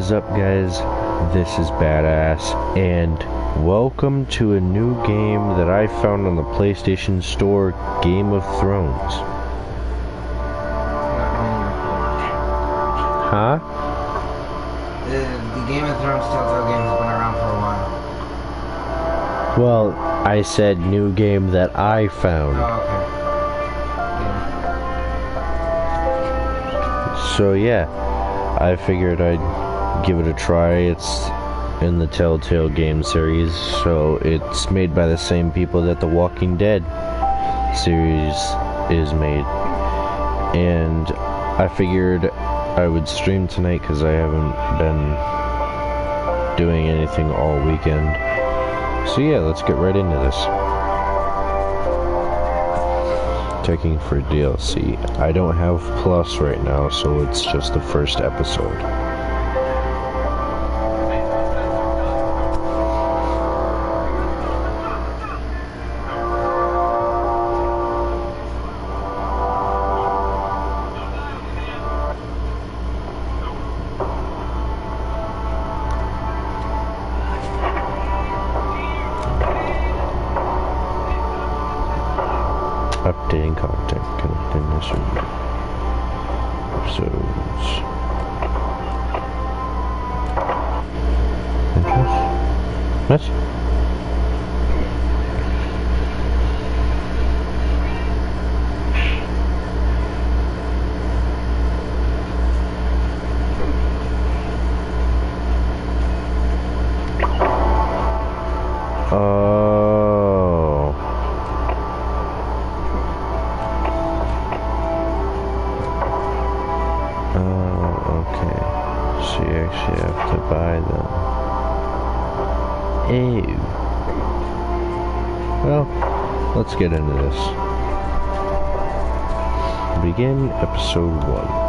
is up, guys? This is Badass, and welcome to a new game that I found on the PlayStation Store, Game of Thrones. Huh? The Game of Thrones Telltale game has been around for a while. Well, I said new game that I found. Oh, okay. So yeah, I figured I'd give it a try. It's in the Telltale game series, so it's made by the same people that the Walking Dead series is made. And I figured I would stream tonight because I haven't been doing anything all weekend. So yeah, let's get right into this. Checking for DLC. I don't have Plus right now, so it's just the first episode. Updating content, condition episodes. What? Okay. So you actually have to buy them. Ew. Well, let's get into this. Begin episode 1.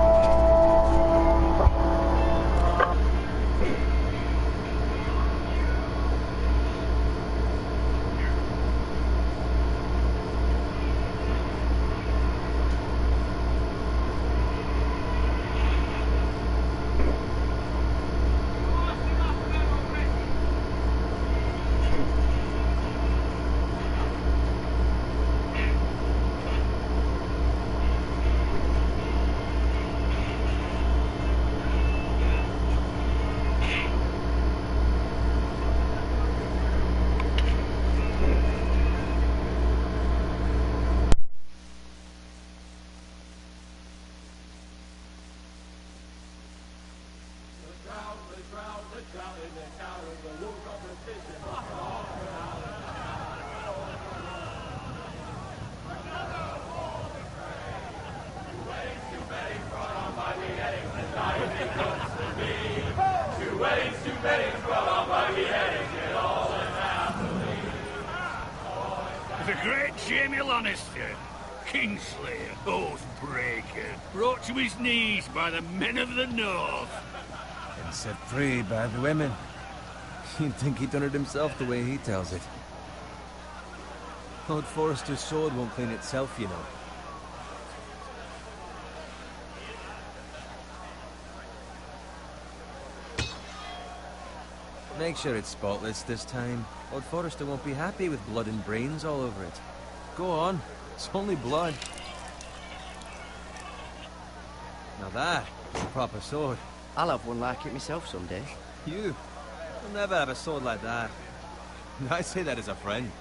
The great Jaime Lannister, Kingslayer, Oathbreaker, brought to his knees by the men of the North. And set free by the women. You'd think he'd done it himself the way he tells it. Lord Forrester's sword won't clean itself, you know. Make sure it's spotless this time. Lord Forrester won't be happy with blood and brains all over it. Go on. It's only blood. Now that is a proper sword. I'll have one like it myself someday. You? You'll never have a sword like that. I say that as a friend.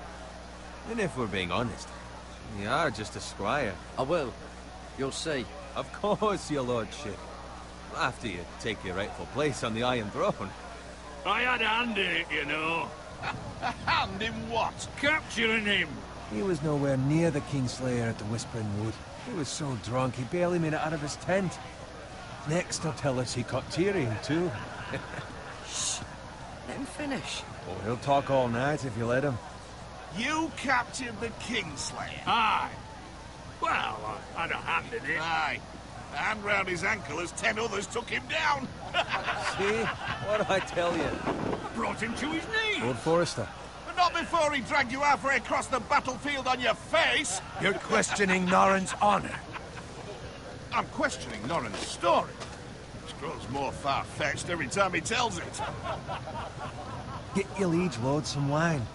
And if we're being honest, you are just a squire. I will. You'll see. Of course, your lordship. After you take your rightful place on the Iron Throne. I had a hand in it, you know. A hand in what? Capturing him. He was nowhere near the Kingslayer at the Whispering Wood. He was so drunk he barely made it out of his tent. Next he'll tell us he caught Tyrion too. Shh. Let him finish. Oh, he'll talk all night if you let him. You captured the Kingslayer? Aye. Well, I had a hand in it. Aye. A hand round his ankle as 10 others took him down. See? What did I tell you? Brought him to his knees. Lord Forrester. But not before he dragged you halfway across the battlefield on your face. You're questioning Norrin's honor. I'm questioning Norrin's story. Grows more far-fetched every time he tells it. Get your liege lord some wine.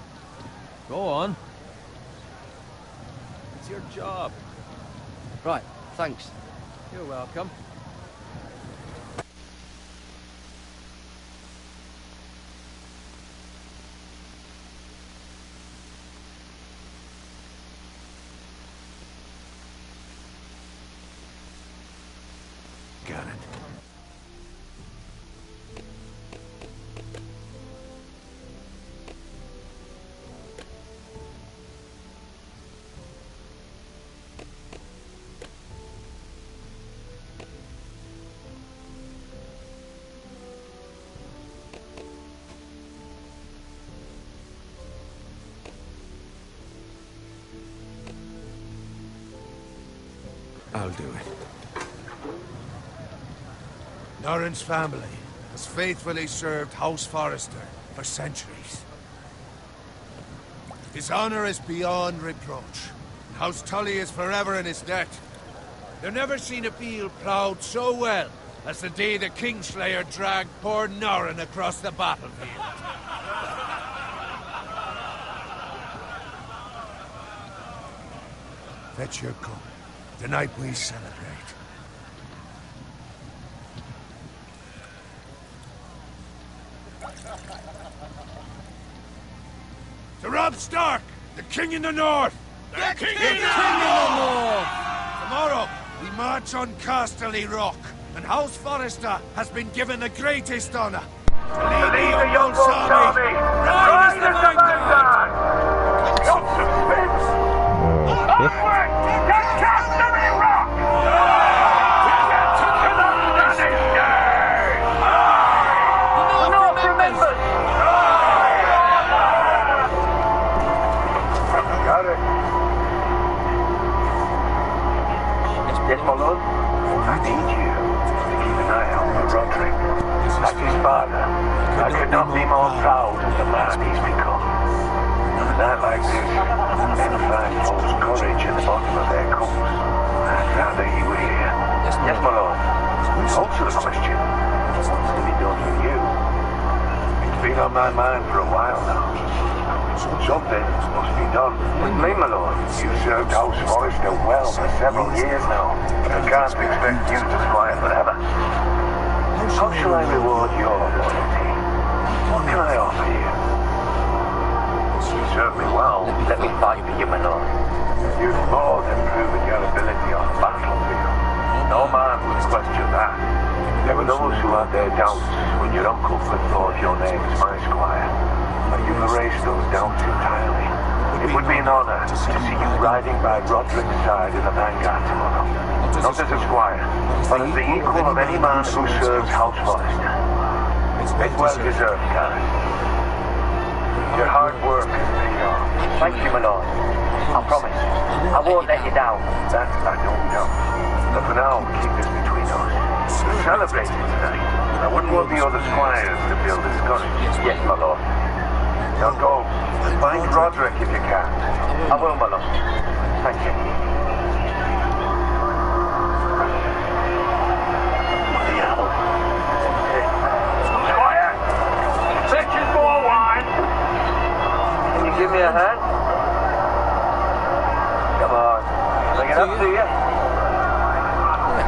Go on. It's your job. Right, thanks. You're welcome. Got it. I'll do it. Norrin's family has faithfully served House Forrester for centuries. His honor is beyond reproach. House Tully is forever in his debt. They've never seen a field ploughed so well as the day the Kingslayer dragged poor Norrin across the battlefield. Fetch your cup. Tonight we celebrate. To Robb Stark, the King in the North! The King in in the North! Tomorrow, we march on Casterly Rock, and House Forrester has been given the greatest honor. To lead the young army! Ride as the vanguard! Got some bits! Onward! To Casterly Rock! To the Lannisters! The North remembers! Got it. Yes, my lord? I need you to keep an eye out for Roderick. As his father, I could not be more proud of the man he's become. On a night like this, men find false courage at the bottom of their cups. I'd rather you were here. Yes, my lord. Also the question, what's to be done with you? It's been on my mind for a while now. Something must be done. With me, my lord. You served House Forrester well for several years now. I can't expect you to squire forever. How shall I reward your loyalty? What can I offer you? You served me well. Let me fight for you, my lord. You've more than proven your ability on the battlefield. No man would question that. There were those who had their doubts when your uncle first thought your name as my squire. But you've erased those doubts entirely. It would be an honor to see you riding by Roderick's side in the vanguard tomorrow. Not as a squire, but as the equal of any man who serves House Forrester. It's well deserved, Gareth. Your hard work has paid off. Thank you, my lord. I promise. I won't let you down. That I don't doubt. But for now, keep this between us. We're celebrating tonight. I wouldn't want the other squires to feel discouraged. Yes, my lord. Now go. Find Roderick if you can. I will, my lord. Thank you. Squire! Fetches more wine! Can you give me a hand? Come on. Bring it up to you.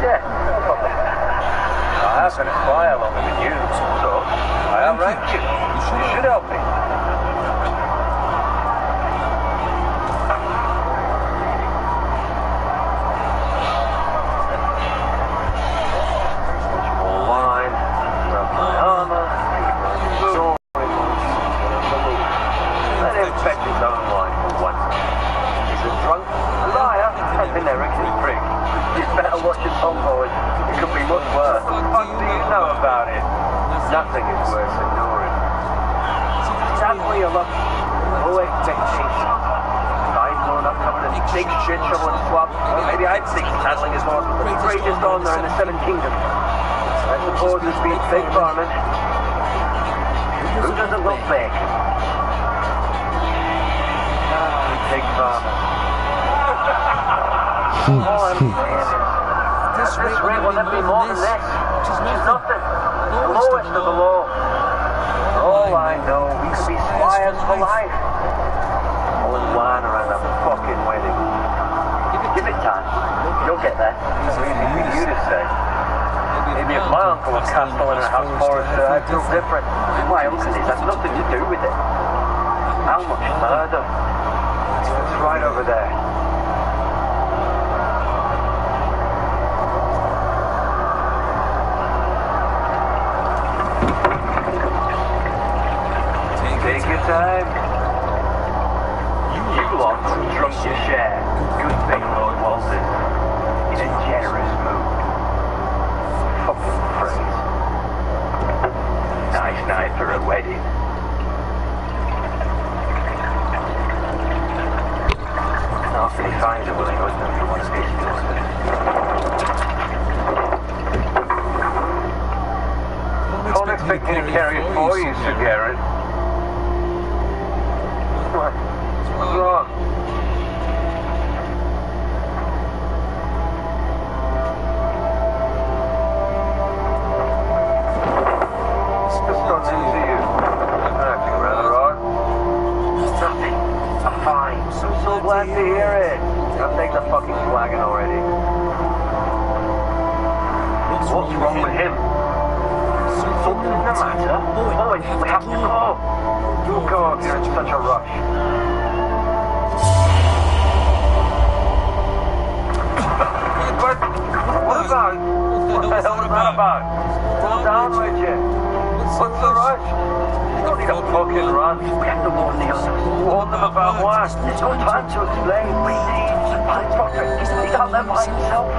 Yeah. I happen to squire longer than you, so I outranked you. You should help me. Nothing is worse than Norrin. Sadly, you're lucky. No expectations. If I'd grown up covered in big shit shoveling swab, well, maybe I'd think saddling his horse with the greatest honor in the Seven Kingdoms. I suppose it's been big farming. Who doesn't love big? Big farming. All I'm saying is, at this rate will let me more than this. Which is Nothing. The lowest of the low. All I know, we could be squires for life. All wine around that fucking wedding. Give it time. You'll get there. It's easy for you to say. Maybe if my uncle was castellan and house forester, I'd feel different. My uncle has nothing to do with it. How much murder? It's right over there. Take your time. You lot drunk your share. Good thing Lord Walters. In a generous mood. Fucking phrase. Nice night for a wedding. Not many finds a willing husband for one of these daughters. Can't expect me to carry it for you, Sir Garrett. What's wrong? Just got news to you. I'm acting rather odd. Nothing. I'm fine. I'm so glad to hear it. I'll take the fucking flagon already. What's wrong with him? Something the matter? Boy, we have to go. You'll go if you're in such a rush. But what about? What the hell is that about? Slow down, would you? What's the rush? You don't need a fucking run. We have to warn the others. Warn them about what? There's no time to explain. Find Roderick. He's out there by himself.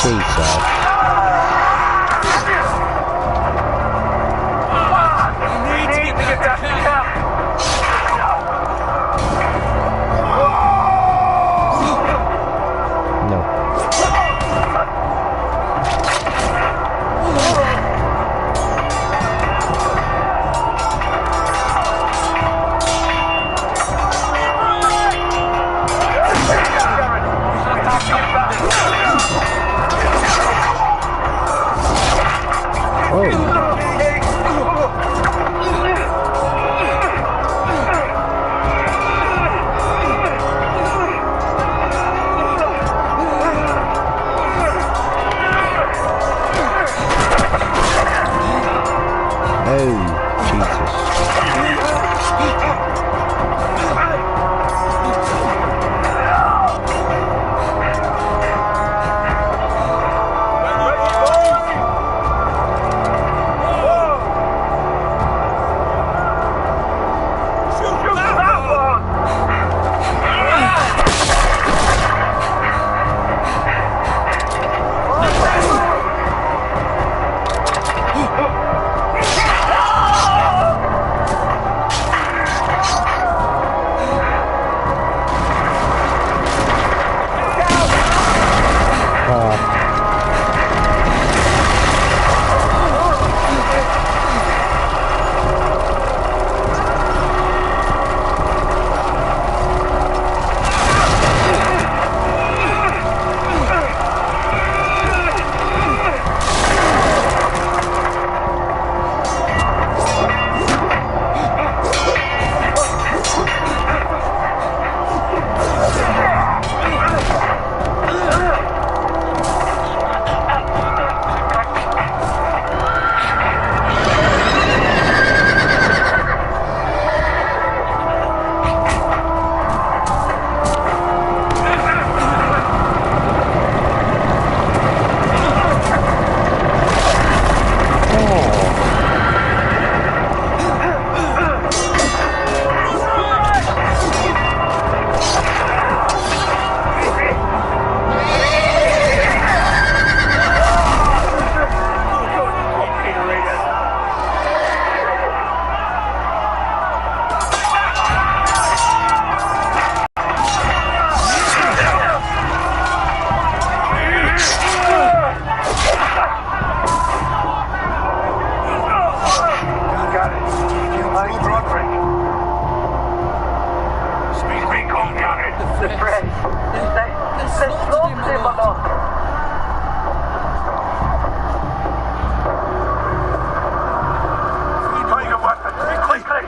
Face off. We need to get back to camp. No. The Fresh. They slaughtered him, my lord. Bring your weapons, quickly!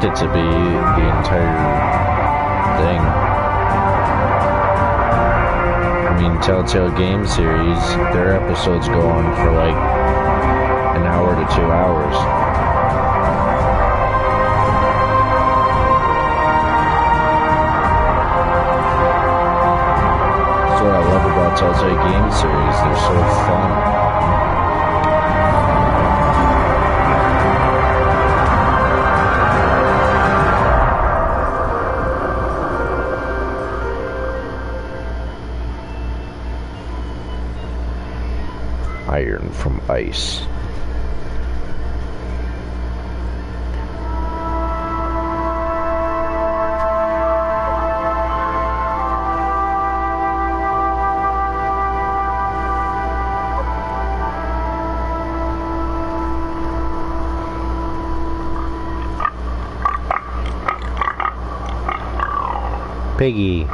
It to be the entire thing. I mean, Telltale Game series, their episodes go on for like an hour to 2 hours. That's what I love about Telltale Game series. They're so fun. Iron from ice. Piggy.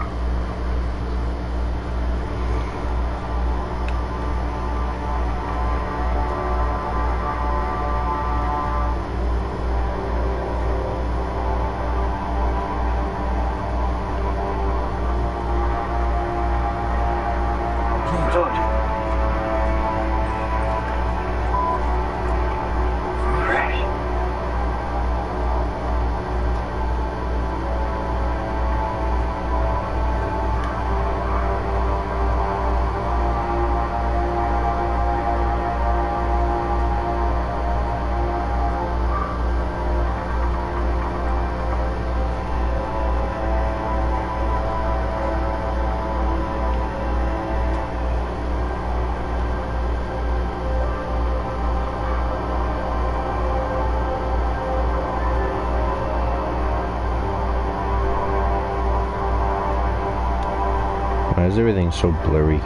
Why is everything so blurry?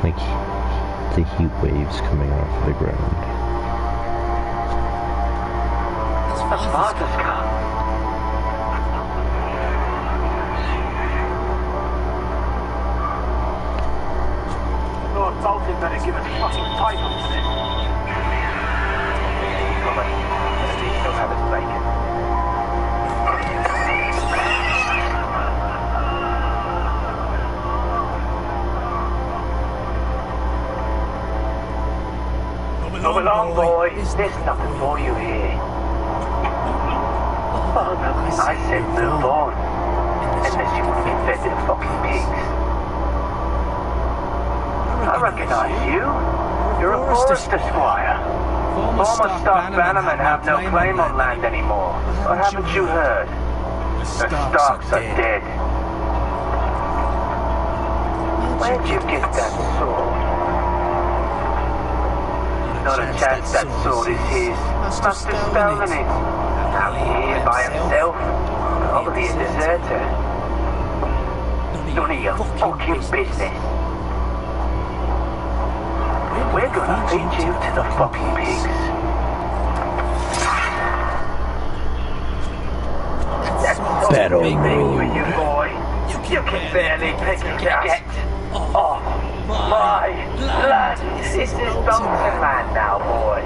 Like the heat waves coming off the ground. That's Father's car. Lord Bolton better give us fucking title to this. Come on, the seat still have its bacon. Come along, boy. There's nothing for you here. Oh, no, I said move on. Unless you want to get fed to the fucking pigs. I recognize you. You're a Forrester Squire. Former Stark Bannermen have no claim on land anymore. Or haven't you heard? The Starks are dead. Where'd you get that sword? Not a chance that sword is his. Must have stolen it. Out here by himself. Probably a deserter. None of your fucking business. We're gonna feed you to the fucking pigs. That's Battle big for mode. you, boy. You can barely pick a get. Oh, my lad. This is Bolton land now, boy.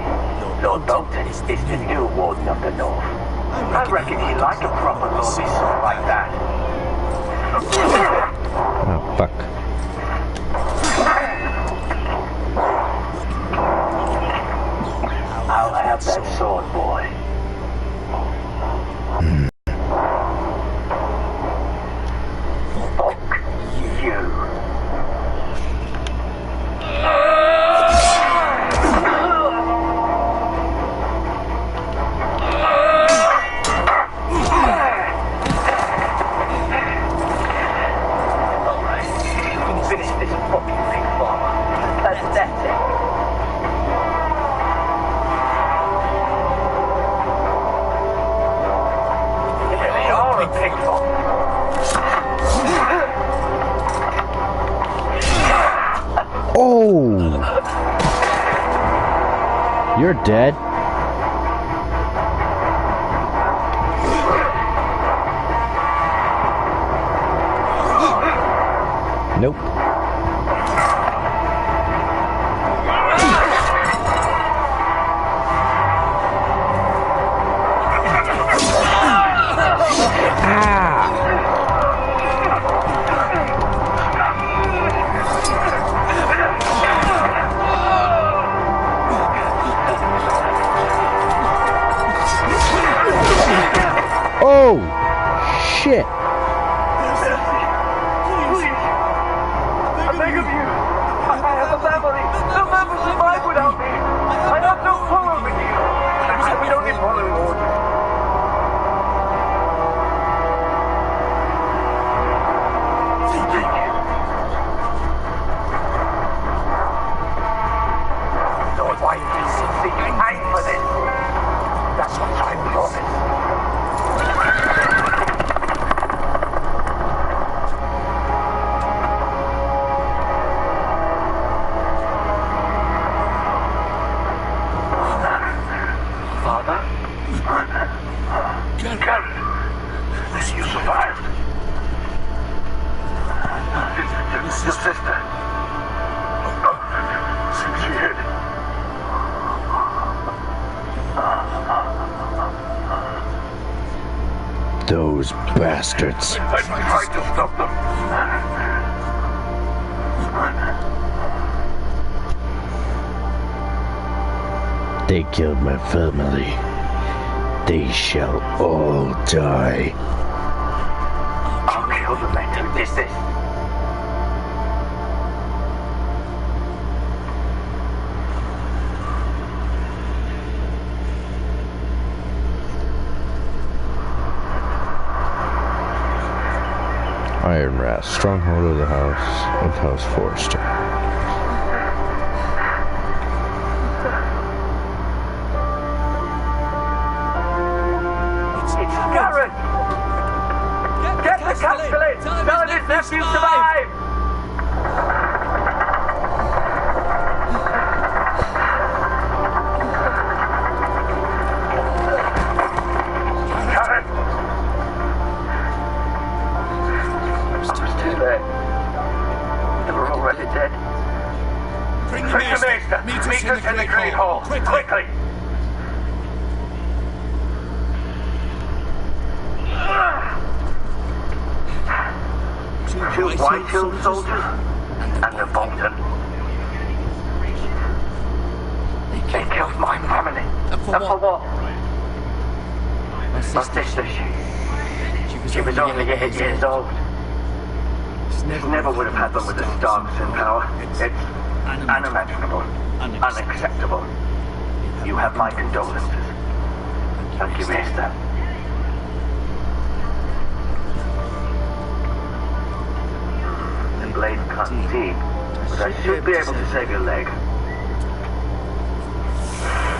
Lord Bolton is the new Warden of the North. I reckon he'd like a proper lordly sword like that. Oh, fuck. I'll have that sword, boy. Fuck you. Finish this fucking pig farmer. That's it. Here they are, a pig farmer. Oh! You're dead. Nope. Oh! Shit! I beg of you. I have a family. No man will survive without me. I have no power with you. We don't need following orders. Thank you. Lord White, see you hang for this. That's what I promise. You survived. Your sister. She hid. Those bastards. I tried to stop them. They killed my family. They shall all die. I'll kill the men who did this. Iron Rat, stronghold of the House of House Forrester. It's Garrett! Get to Castelli! Tell him his nephew survived! Karen! It's too late. They were already dead. Bring the Bring the maester. Meet us in the Great Hall. Quickly! Two Whitehill soldiers and a Bolton. They killed my family. And for what? My My sister, she was only 8 years old. She never would have had them with the Starks in power. It's unimaginable, unacceptable. You have my condolences. Thank you, Maester. The blade cut deep, but I should be able to save your leg.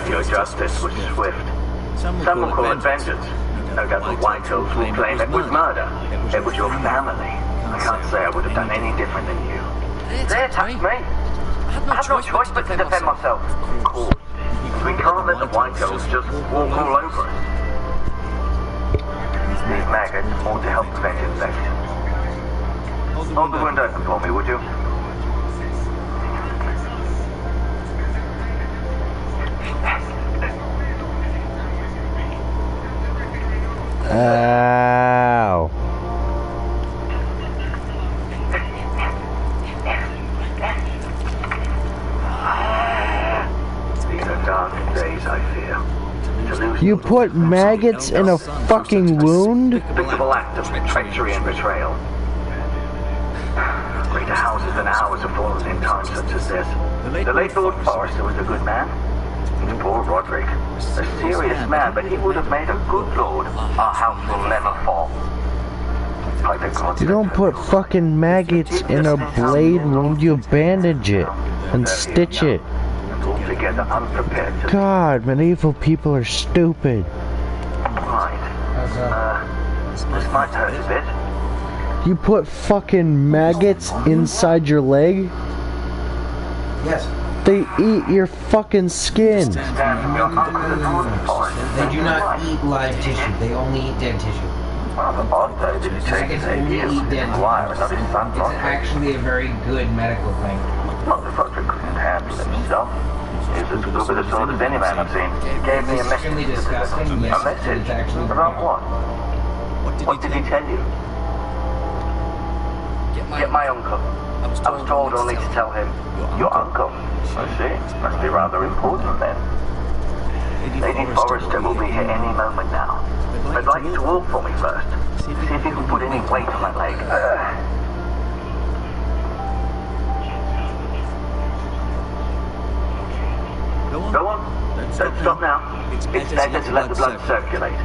Your justice was swift. Some will call it vengeance. No doubt the Whitehills will claim it was murder. It was your family. I can't say I would have done any different than you. They attacked me. I had no choice but to defend myself. Of course. We can't let the Whitehills just walk all over us. These maggots ought to help prevent infection. Hold the wound open for me, would you? Ow. These are dark days, I fear. To lose You put maggots in a fucking wound? despicable act of treachery and betrayal. Greater houses than ours have fallen in times such as this. The late Lord Forrester was a good man. And poor Roderick, a serious man, but he would have made a good lord. Our house will never fall. By the gods You don't put fucking maggots in a blade wound, you bandage it and stitch it. and altogether unprepared to... God, medieval people are stupid. Right. This might hurt a bit. You put fucking maggots inside your leg? Yes. They eat your fucking skin. Stand from your uncle the Lord Forrester. They do not eat live tissue. They only eat dead tissue. Rather odd though that it takes 8 years to wire another son It's Roderick. actually a very good medical thing. Not that Roderick couldn't handle himself. He's as good with a sword as any man I've seen. He gave me a message Extremely to disgusting, deliver. yes, A message? it's actually About what? What did he tell you? Get my uncle. I was told only to tell him. Your uncle? I see. Must be rather important then. Lady Forrester will be here any moment now. I'd like you to walk for me first. See if you can put any weight on that leg. Go on. Don't stop now. It's better to let the blood circulate.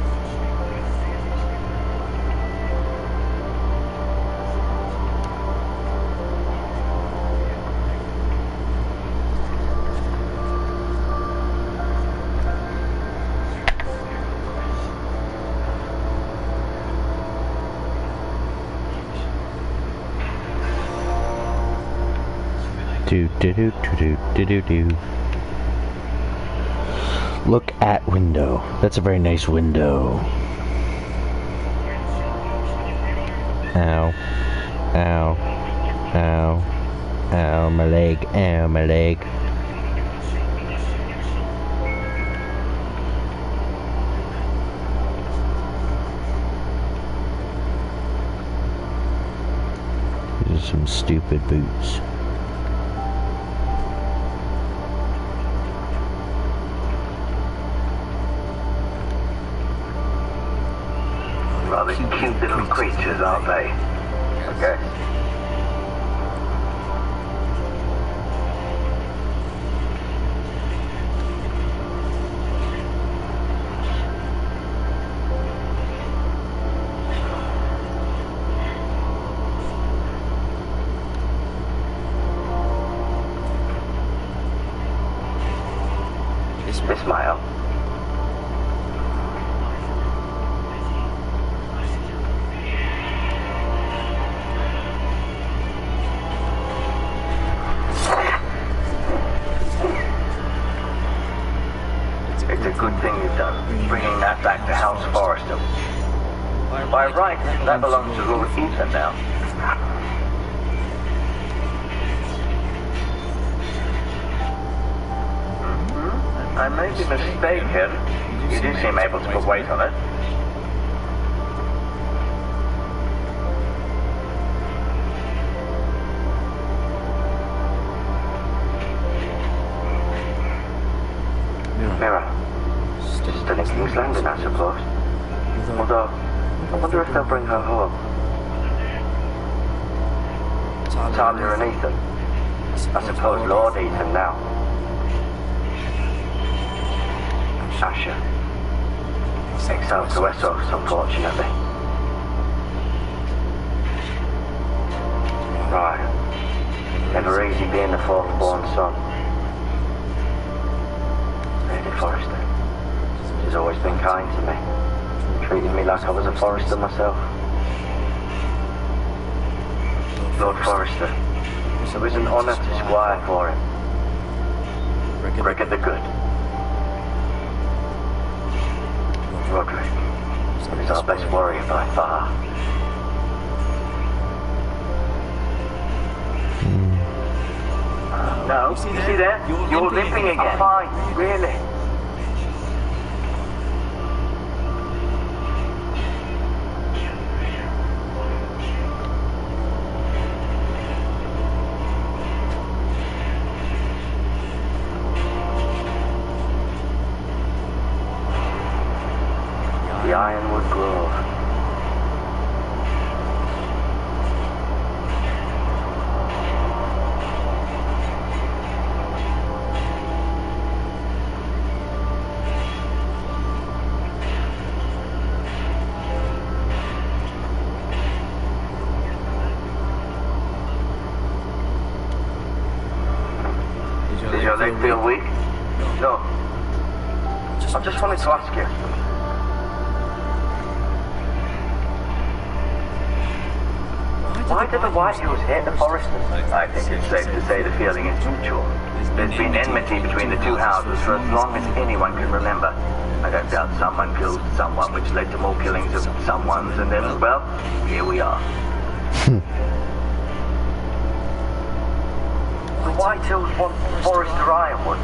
Do do do do do do do. Look at window. That's a very nice window. Ow. Ow. Ow. Ow, my leg. Ow, my leg. These are some stupid boots. Rather cute little creatures, aren't they? Okay. Smile. Forrester. By right, that belongs to Lord Ethan now. I may be mistaken. You do seem able to put weight on it. Mira. Still in King's Landing, I suppose. Although, I wonder if they'll bring her home. Talia and Ethan. I suppose Lord Ethan now. Asher. Exiled to Essos, unfortunately. Right. Never easy being the fourth born son. Lady Forrester. She's always been kind to me. Treated me like I was a Forrester myself. Lord Forrester. It was an honour to squire for him. Rickard the Good. Roderick is our best warrior by far. No, you see there? You're limping again. I'm fine, really. The Ironwood Grove. Does your leg feel weak? No. I just wanted to ask you. Why did the White Hills hate the Forresters? I think it's safe to say the feeling is mutual. There's been enmity between the two houses for as long as anyone can remember. I don't doubt someone killed someone, which led to more killings of someones, and then, well, here we are. The White Hills want Forrester Ironwood.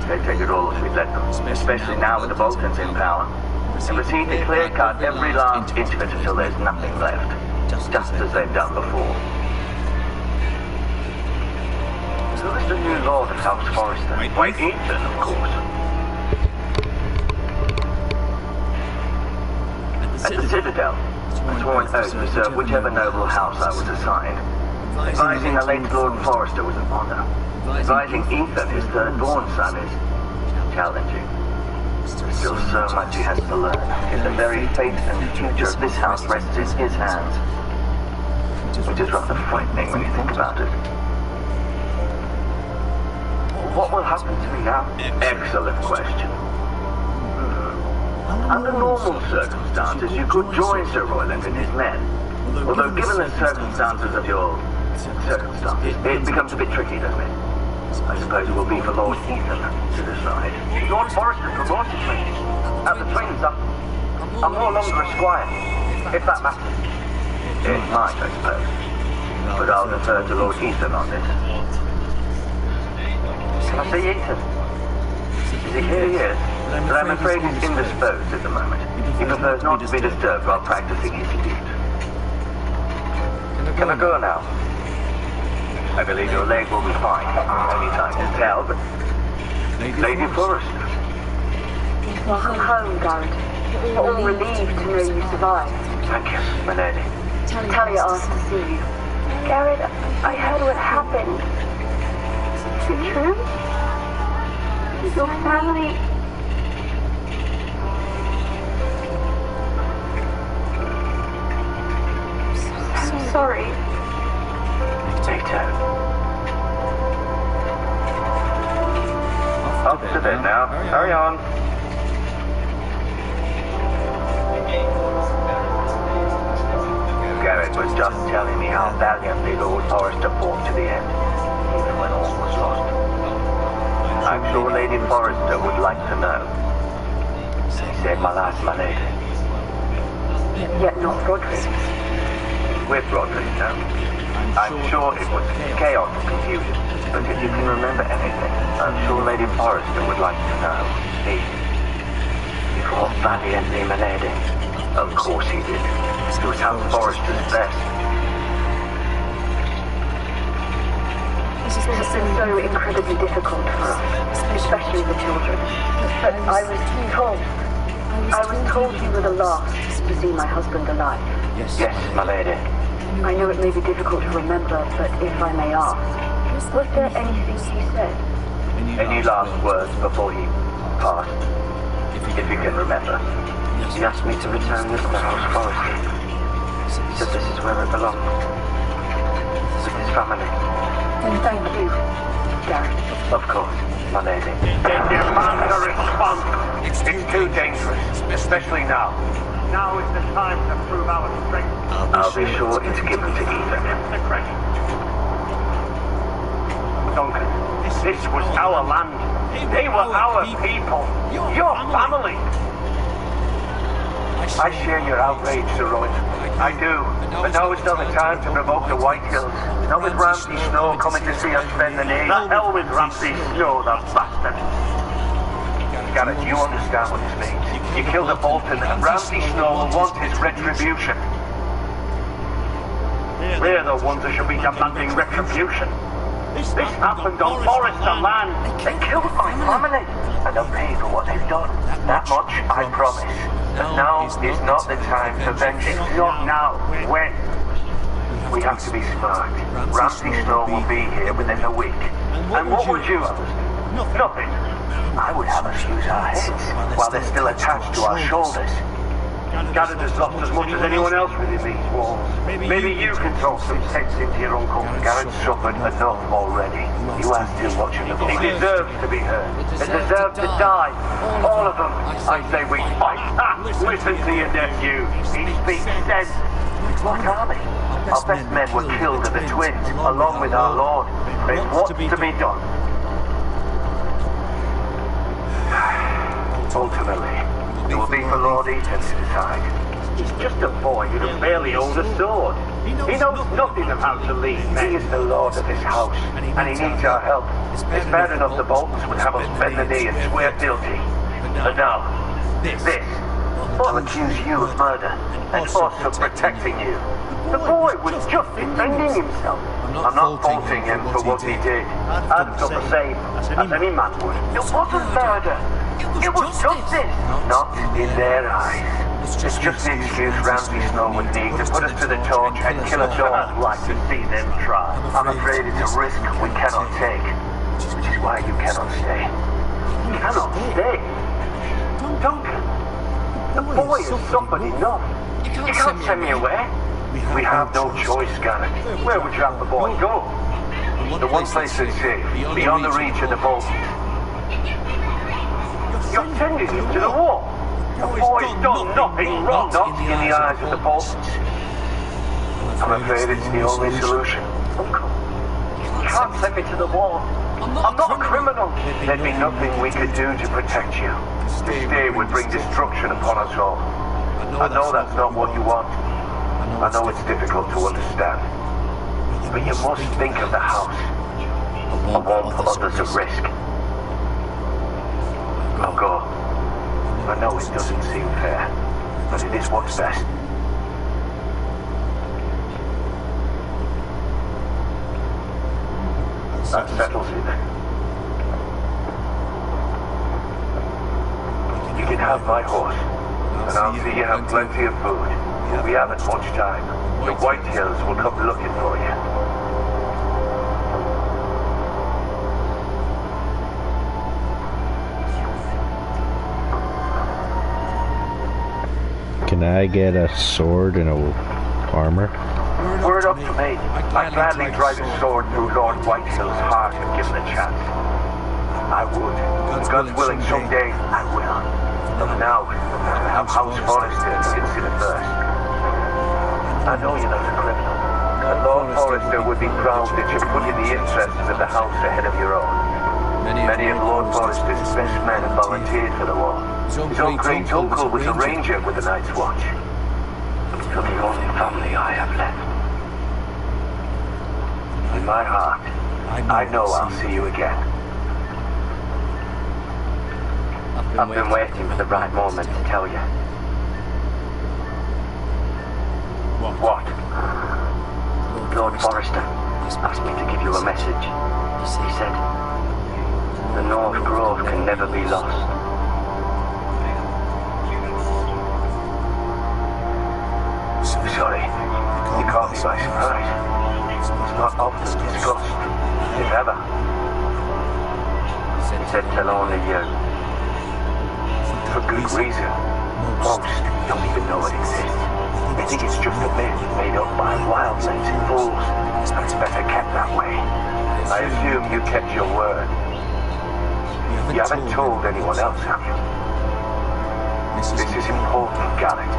They take it all as we let them, especially now with the Boltons in power. And proceed to clear-cut every last inch of it until there's nothing left. Just as they've done before. Who is the new Lord of House Forrester? White Ethan, of course. At the Citadel, I swore an oath to serve whichever noble house I was assigned. Advising the late Lord Forrester was an honor. Advising Ethan, his third-born son, is challenging. Still so much he has to learn. Yet the very fate and future of this house rests in his hands. Which is rather frightening when you think about it. What will happen to me now? Excellent question. Under normal circumstances, you could join Sir Royland and his men. Although given the circumstances of your circumstances, it becomes a bit tricky, doesn't it? I suppose it will be for Lord Ethan to decide. Lord Forrester promoted me. At the twins, I'm no longer a squire, if that matters. It might, I suppose. But I'll defer to Lord Ethan on this. Can I see Ethan? Is he here? He is. But I'm afraid he's indisposed at the moment. He prefers not to be disturbed while practicing his lute. Can I go now? I believe your leg will be fine. Only time to tell, but... Lady Forrester. Welcome home, Garrett. We're all relieved to know you survived. Thank you, my lady. Talia asked to see you. Garrett, I heard what happened. Is it true? Your family... I'm sorry. Later. Up to bed now. Hurry on. Garrett was just telling me how valiantly Lord Forrester fought to the end, even when all was lost. I'm sure Lady Forrester would like to know. He saved my life, my lady. Yet not Roderick. With Roderick now. I'm sure it was chaos and confusion, but if you can remember anything, I'm sure Lady Forrester would like to know. He fought valiantly, my lady. Of course he did. He was House Forrester's best. This has been so incredibly difficult for us, especially the children. But I was told you were the last to see my husband alive. Yes, my lady. I know it may be difficult to remember, but if I may ask, was there anything he said? Any last words before he passed? If you can remember. He asked me to return this to House Forrester. He said this is where it belongs. With his family. Then thank you, Garrett. Of course, my lady. Demand a response. It's too dangerous, especially now. Now is the time to prove our strength. I'll be sure it's given to Ethan. Duncan, this was our land. They were our people. Your family. I share your outrage, Sir Rowan. I do. But now is not the time to provoke the Whitehills. Not with Ramsay Snow coming to see us bend the knee. The hell with Ramsay Snow, the bastard. Garrett, you understand what this means. You killed a Bolton, and Ramsay Snow will want his retribution. We're the ones that should be demanding retribution. This happened on Forrester land. They killed my family, and they'll pay for what they've done. That much, I promise. But now is not the time to vengeance. Not now. When? We have to be smart. Ramsay Snow will be here within a week. And what would you have us do? Nothing. I would have us use our heads while they're still attached to our shoulders. Garrett has lost as much as anyone else within these walls. Maybe you can talk some sense into your uncle. Garrett's suffered enough already. You are still watching the boy. He deserves to be heard. They deserve to die. All of them. I say we fight. Listen to your nephew. He speaks sense. What are they? Our best men were killed at the Twins, along with our Lord. There's what's to be done. Ultimately, it will be for Lord Ethan to decide. He's just a boy who barely owns a sword. He knows nothing of how to lead men. He is the lord of this house, and he needs our help. It's bad enough the Boltons would have us bend the knee and swear guilty. But now, this. They'll accuse you of murder, and us of protecting you. The boy was just defending himself. I'm not faulting him for what he did. I'd have done the same, as any man would. It wasn't murder. It was justice. Not in their eyes. It's just the excuse Ramsay Snow would need to put us to the torch and kill us all. I'd like to see them try. I'm afraid it's a risk we cannot take. Which is why you cannot stay. You cannot stay. Duncan, the boy has suffered enough. You can't send me away. We have no choice, Garrett. Where would you have the boy go? The one place that's safe, beyond the reach of the Boltons. You're sending him to the wall. The boy's done nothing wrong. Not in the eyes of the Boltons. I'm afraid it's the only solution. Uncle, you can't send me to the wall. I'm not a criminal. There'd be nothing we could do to protect you. To stay would bring destruction upon us all. I know that's not what you want. I know it's difficult to understand. But you must think of the house. I won't put others at risk. I'll go. I know it doesn't seem fair, but it is what's best. That settles it. You can have my horse, and I'll see you have plenty of food. We haven't much time. The Whitehills will come looking for you. Can I get a sword and a armor? Word up to me. I'd gladly drive a sword through Lord Whitehill's heart if given a chance. I would. And God's willing, someday I will. But now, I have House Forrester to consider first. I know you're not a criminal, and Lord Forrester would be proud that you're putting the interests of the house ahead of your own. Many of Lord Forrester's best men have volunteered for the war. His own great uncle was a ranger with the Night's Watch. You're the only family I have left. In my heart, I know I'll see you again. I've been waiting for the right moment to tell you. What? Lord Forrester asked me to give you a message. He said, the North Grove can never be lost. Sorry, you caught me by surprise. It's not often discussed, if ever. He said tell only you. For good reason. Most don't even know it exists. They think it's just a myth made up by wildlings and fools. And it's better kept that way. I assume you kept your word. You haven't told anyone else, have you? This is important, Garrett.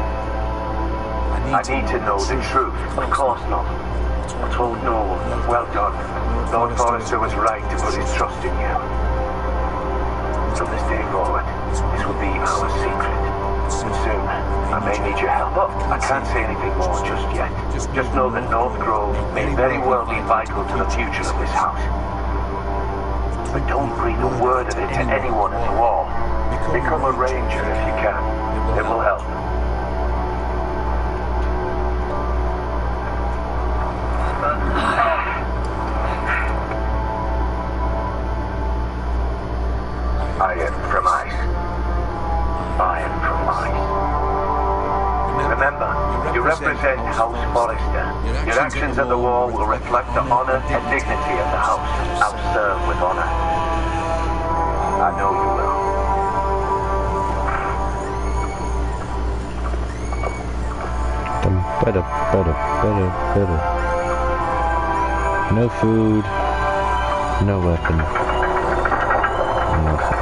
I need to know the truth. Of course not. I told no one. Well done. Lord Forrester was right to put his trust in you. From this day forward, this will be our secret. And soon, I may need your help. But I can't say anything more just yet. Just know that North Grove may very well be vital to the future of this house. But don't breathe a word of it to anyone at the wall. Become a ranger if you can. It will help. I am from ice. I am from ice. Remember, you represent House Forrester. Your actions at the wall will reflect the honor and dignity of the house. I'll serve with honor. I know you will. No food, no weapon, nothing.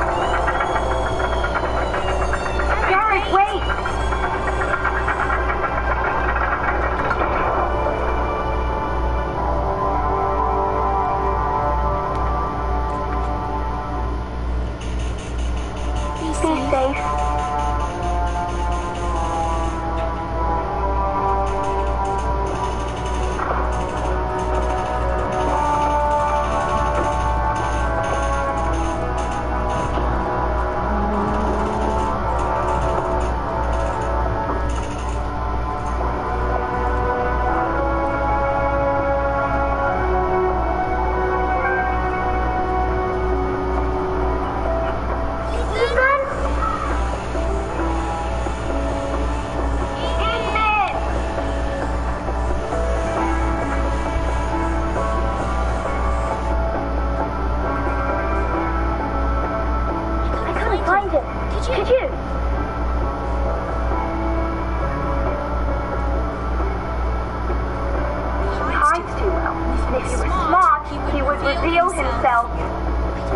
Garrett, wait! Be safe. Could you? He hides too well. And if he was smart, he would reveal himself.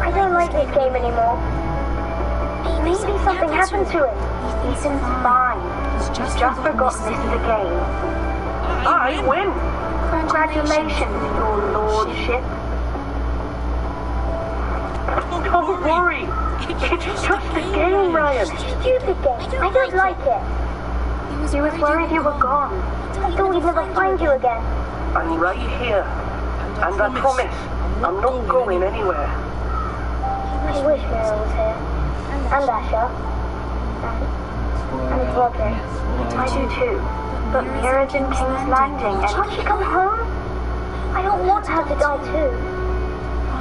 I don't like this game anymore. Maybe something happened to him. Ethan's fine. He's just forgotten this is a game. I win. Congratulations, your lordship. Don't worry. It's just a game, Ryan. Stupid game. I don't like it. He was worried you were gone. I thought we'd never find you again. I'm right here. And I promise, I'm not going anywhere. I wish Mira was here. And Asher. And Roderick. I do too. But Mira's in King's Landing and... Can't she come home? I don't want her to die too.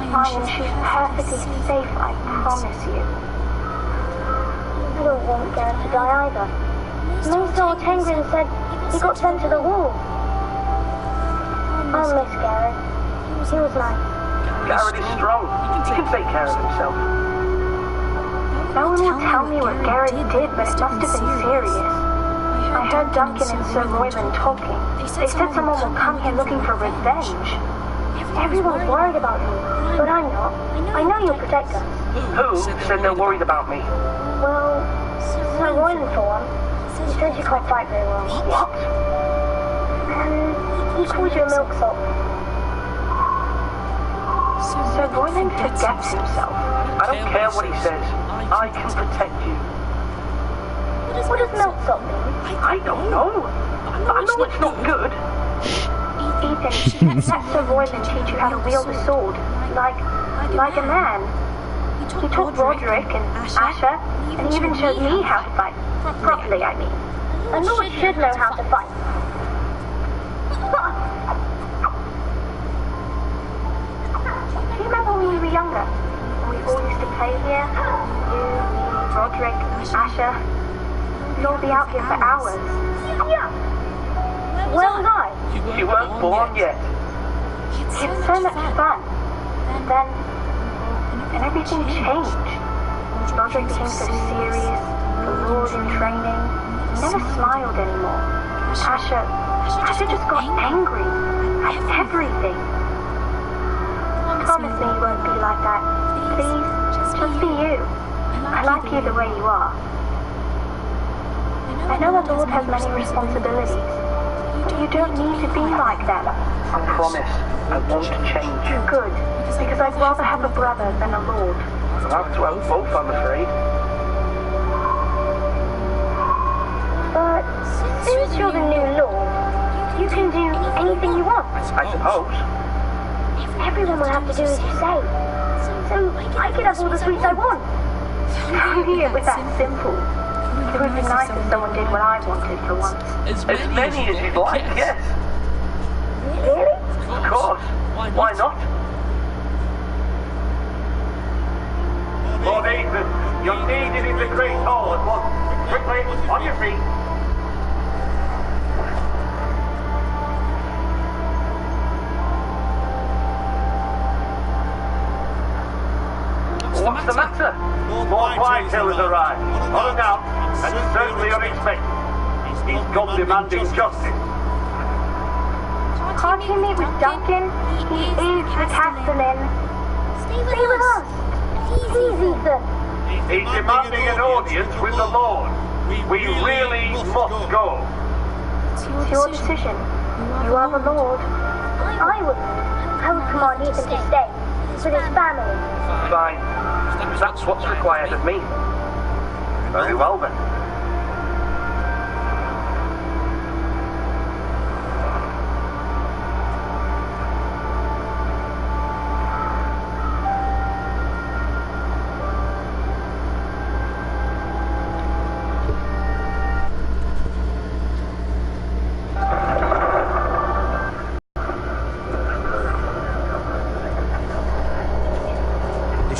Ryan, she's perfectly safe, I promise you. I don't want Garrett to die either. Maester Tengrin said he got sent to the wall. I'll miss Garrett. He was nice. Garrett is strong. He can take care of himself. No one will tell me what Garrett did, but it must have been serious. I heard Duncan and Sir Royland talking. They said someone will come here looking for revenge. Everyone's worried about me, but I'm not. I know you'll protect us. Who said they're worried about me? Well, Sir Royland for one. He said you can't fight very well. What? He called you a milksop. Sir Royland forgets himself. I don't care what he says. I can protect you. What does milksop mean? I don't know. But I know it's not good. Ethan, let Sir Royman teach you how to wield a sword, like a man. He taught Roderick and Asher, and he even showed me how to fight. Properly, I mean. A lord should know how to fight. Do you remember when we were younger? When we all used to play here? You, me, Roderick, Asher. We'd all be out here for hours. Yeah. Where was I? You weren't born yet. It's so much fun. Then everything changed. Roderick became so serious, the Lord in training. He never smiled anymore. Asher just got angry at everything. Promise me you won't be like that. Please, just be you. I like you the way you are. I know the Lord has many responsibilities. You don't need to be like them. I promise, I won't change. Good, because I'd rather have a brother than a lord. I'll have to have both, I'm afraid. But since you're the new lord, you can do anything you want. I suppose. Everyone will have to do as you say. So I could have all the sweets I want. Only it was that simple. It would be nice if someone did what I wanted for once. As many as you'd like, yes. Really? Of course. Why not? Lord Ethan, you're needed in the Great Hall at once. Quickly, on your feet. What's the matter? Lord Whitehill has arrived, unannounced and certainly unexpected. He's come demanding justice. Can't you meet with Duncan? He is the castellan. Stay with us. Please, Ethan. He's demanding an audience with the Lord. We really must go. It's your decision. You are the Lord. I would command Ethan to stay with his family. Fine. That's what's required of me. Very well then.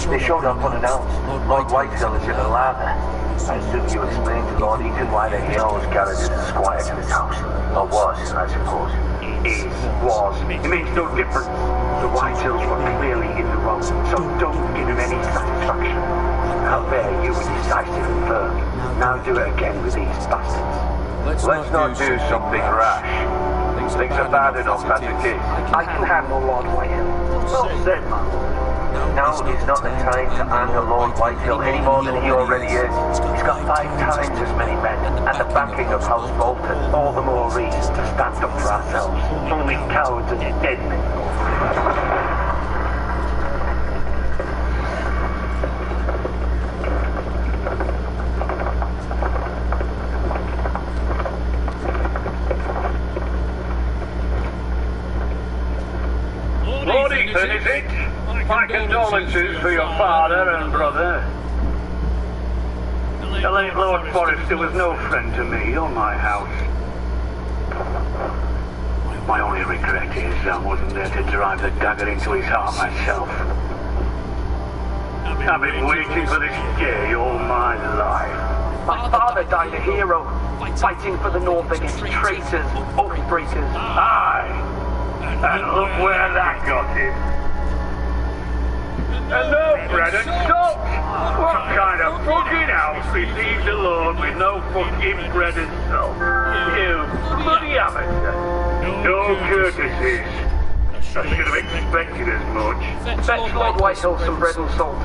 They showed up unannounced. Lord Whitehill is in Alana. I assume you explained to Lord Ethan why the Hills gathered as a squire to his house. Or was, I suppose. Was. It makes no difference. The Whitehills were clearly in the wrong, so don't give him any satisfaction. Out there, you were decisive and firm. Now do it again with these bastards. Let's not do something rash. Things are bad enough as it is. I can handle Lord Whitehill. Well said, my lord. Now is not the time to anger Lord Whitehill any more than he already is. He's got 5 times as many men, and the backing of House Bolton. All the more reason to stand up for ourselves. Only cowards and dead men. Lord Ethan, is it? My condolences for your father and brother. The late Lord Forrester was no friend to me or my house. My only regret is I wasn't there to drive the dagger into his heart myself. I've been waiting for this day all my life. My father died a hero, fighting for the North against traitors, oath breakers. Aye, and look where that got him. And no bread and salt! What kind of fucking house receives a lord with no fucking bread and salt? You bloody amateur! No courtesies. I should have expected as much. Fetch Lord Whitehill some bread and salt.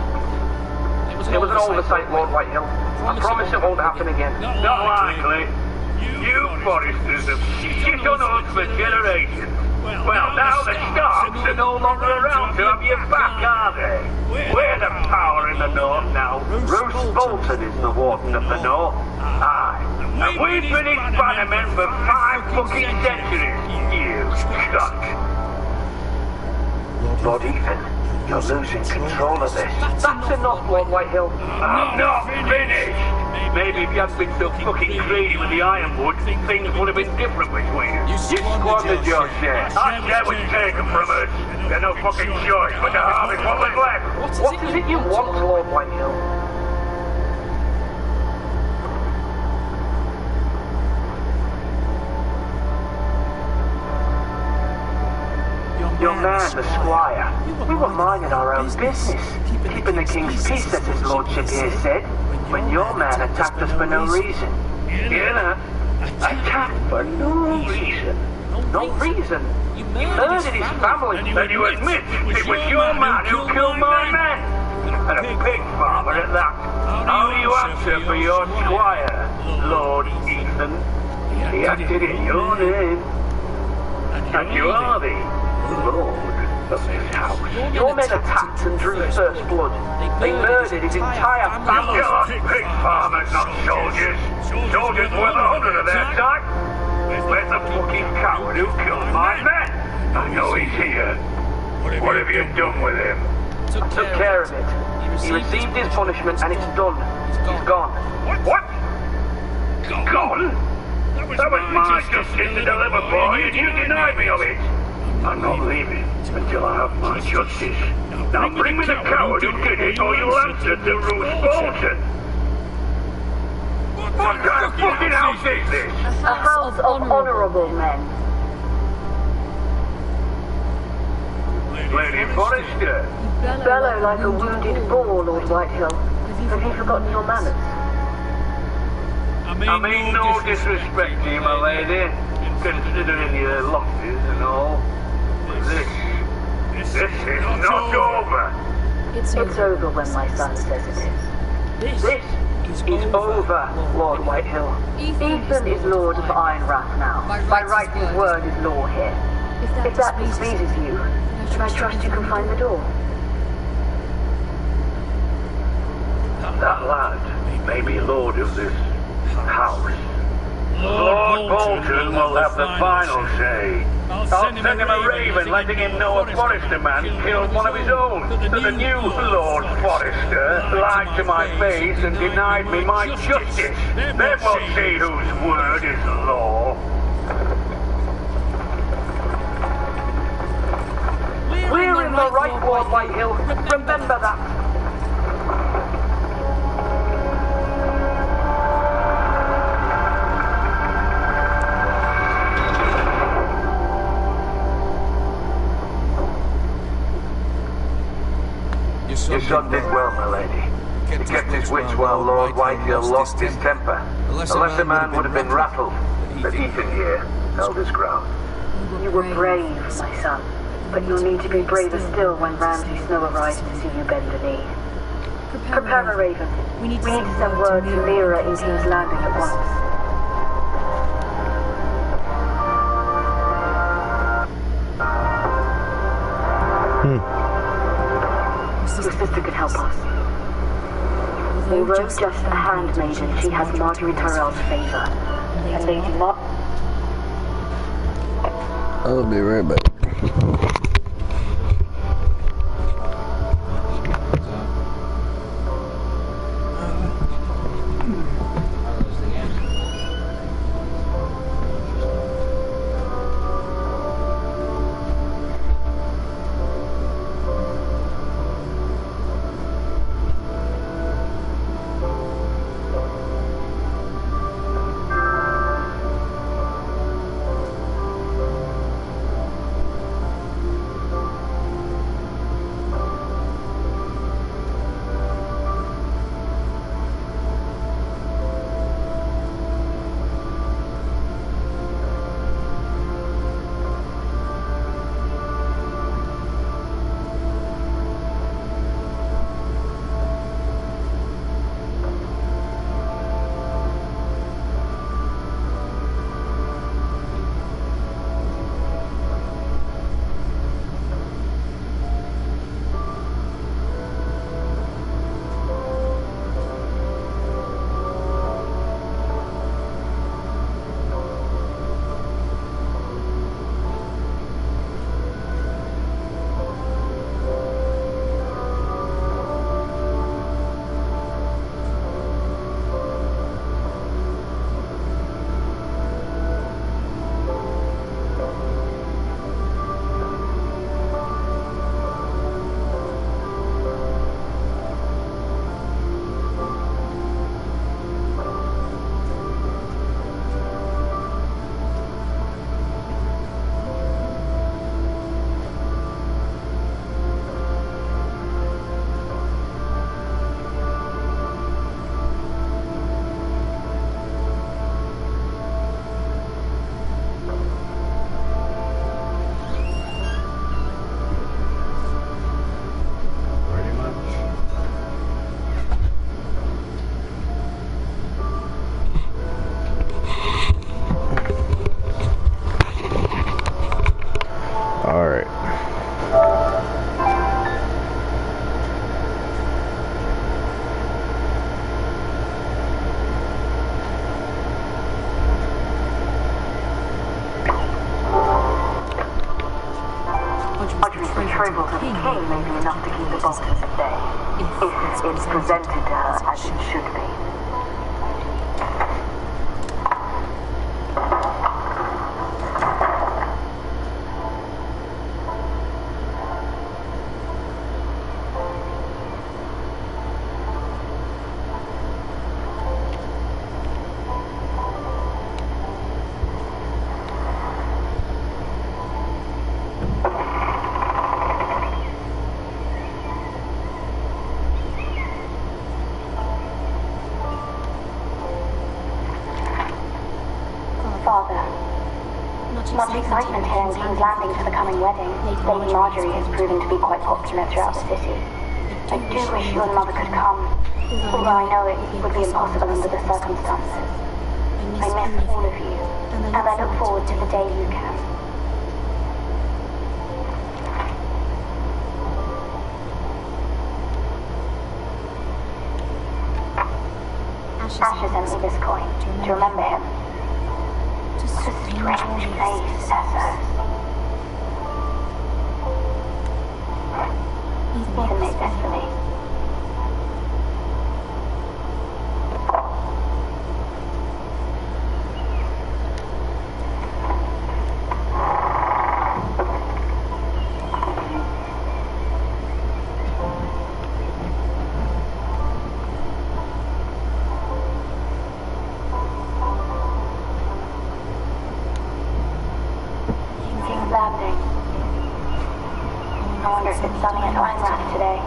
It was an oversight, Lord Whitehill. I promise it won't happen again. Not likely. You Forresters have shit on us for generations. Well, now the Starks are no longer around to have your back, are they? We're the power in the north now. Roose Bolton is the Warden of the North. Aye. And we've been his bannermen for 5 fucking centuries. You cunt. Lord Ethan, you're losing control of this. That's enough, Lord Whitehill. I'm not finished. Maybe if you hadn't been so fucking greedy with the ironwood, things would have been different between us. You squandered your share. Our share was taken from us. There's no fucking choice but to harvest what was left. What is it you want, Lord Whitehill? Your man, the squire, we were minding our own business, keeping the king's peace, as his lordship here said, when your man attacked us for no reason. Yeah, attacked for no reason. No reason? You murdered his family. Then you admit it was your man who killed my men. And a pig farmer at that. How do you answer for your squire, Lord Ethan? He acted in your name. And you are the Lord of this house. Your men attacked and drew first blood. They murdered his entire family. You're pig farmers, not soldiers. Soldiers worth 100 of their time. Where's the fucking coward who killed my men? I know he's here. What have you done with him? Took care of it. He received his punishment and it's done. He's gone. What? Gone? That was my justice to deliver, boy, and you denied me of it. I'm not leaving until I have my justice. Now bring me the coward who did it, or you'll answer to Roose Bolton. What kind of fucking house is this? A house of honourable men. Lady Forrester. You bellow like a wounded boar, Lord Whitehill. Have you forgotten your manners? I mean no disrespect to you, my lady, considering your losses and all. This is not over. It's over when my son says it is. This is over, Lord Whitehill. Ethan is Lord of Ironrath now. By right his word is law here. If that displeases you, I trust you can find the door. That lad may be lord of this house. Lord Bolton will have the final say. I'll send him a raven letting him know a Forrester man killed one of his own. So the new Lord Forrester lied to my face and denied me my justice. Then we'll see whose word is law. We're in the right, Lord Whitehill. Remember that. Your son did well, my lady. He kept his wits while Lord Whitehill lost his temper. A lesser man would have been rattled, but Ethan here held his ground. You were brave, my son. But you'll need to be braver still when Ramsay Snow arrives to see you bend the knee. Prepare a raven. We need to send word to Lyra in King's Landing at once. Your sister could help us. Although just a handmaiden, she has Marjorie Tyrell's favor. And Lady Mar... I'll be right back. betrothal to the king may be enough to keep the Boltons at bay, if it's presented to her as it should be. Much excitement here in King's Landing for the coming wedding. Lady Marjorie has proven to be quite popular throughout the city. I do wish you and Mother could come, although I know it would be impossible under the circumstances. I miss all of you, and I look forward to the day you can. Asher sent me this coin to remember him. What a strange place, Essos. You can make this for me. I wonder if it's sunny at Rhinerath today.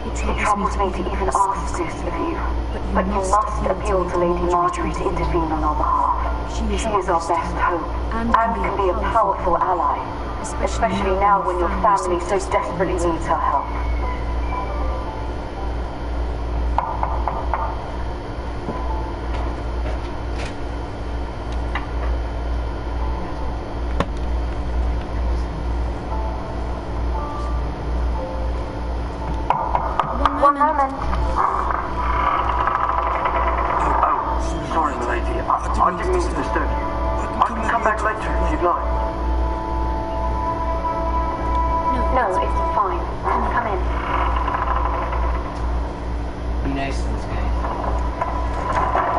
It troubles me to even ask this of you, but you must appeal to Lady Marjorie to intervene on our behalf. She is our best hope, and can be a powerful ally, especially now when your family so desperately needs her help. One moment. Oh, sorry, milady. I didn't mean to disturb you. I can come back later if you'd like. No, it's fine. Come in. Be nice to this guy.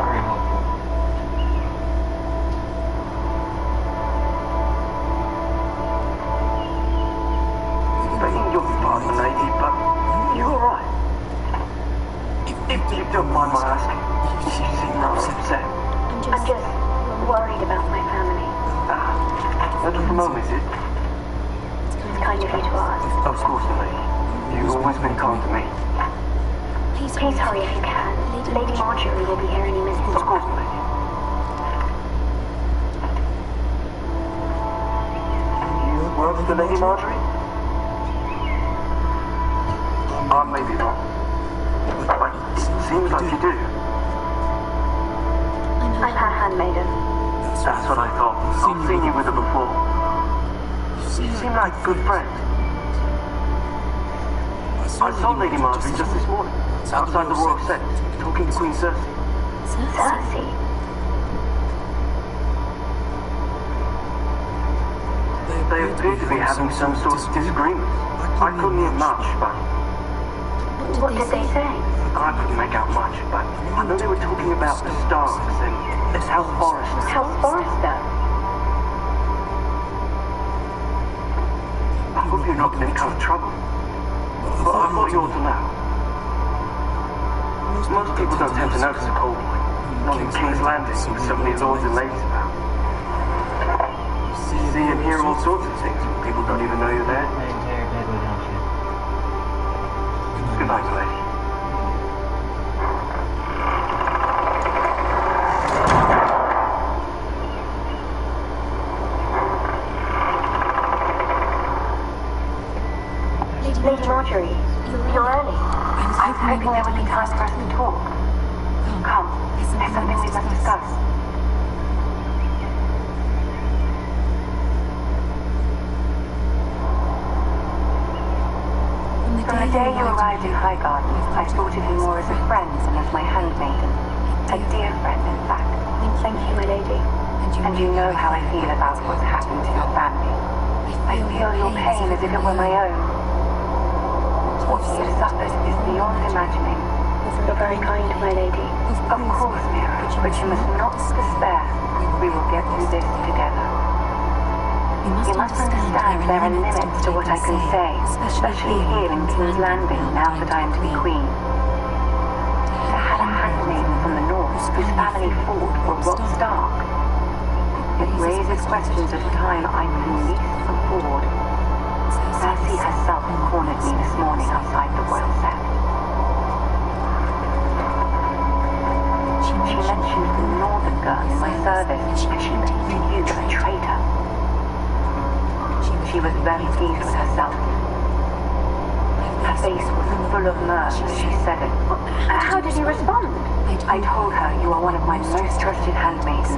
Very helpful. Begging your pardon, lady, but you alright? If you don't mind my asking, you seem rather upset. I'm just worried about my family. That was the moment, is it? It's kind of you to ask. Of course, milady. You've always been kind to me. Please hurry if you can. Lady Marjorie will be here any minute. Of course, milady. You work for Lady Marjorie? I may be wrong, but it seems like you do. I'm her handmaiden. That's what I thought. I've seen you with her before. You seem like a good friend. I saw Lady Marjorie just this morning, outside the Royal Set, talking to Queen Cersei. Cersei? They appear to be having some sort of disagreement. I couldn't hear much, but What did they say? I couldn't make out much, but I know they were talking about the Starks and this House Forrester. House Forrester? I hope you're not in any kind of trouble. But I thought you ought to know. Most people don't tend to notice a cold one. Not in King's Landing with so many lords and ladies about. You see and hear all sorts of things when people don't even know you're there. My entire bed went on shit. Good night, lady. Lady Marjorie, you're early. I was hoping there would be time for us to talk. Come, there's something we must discuss. From the The day you arrived in Highgarden, I thought of you more as a friend than as my handmaiden. A dear friend, in fact. Thank you, my lady. And you know how I feel about what's happened to your family. I feel your pain as if it were my own. What you've suffered is beyond imagining. You're very kind, my lady. Of course, Mira, but you must not despair. We will get through this together. You must understand there are limits to what I can say, especially here in King's Landing, now that I am to be queen. To have a handmaiden from the north whose family fought for Robb Stark. It raises questions at a time I can least afford. Cersei herself cornered me this morning outside the royal set. She mentioned the northern girl in my service, and she made you a traitor. She was very pleased with herself. Her face was full of mirth as she said it. How did you respond? I told her you are one of my most trusted handmaidens,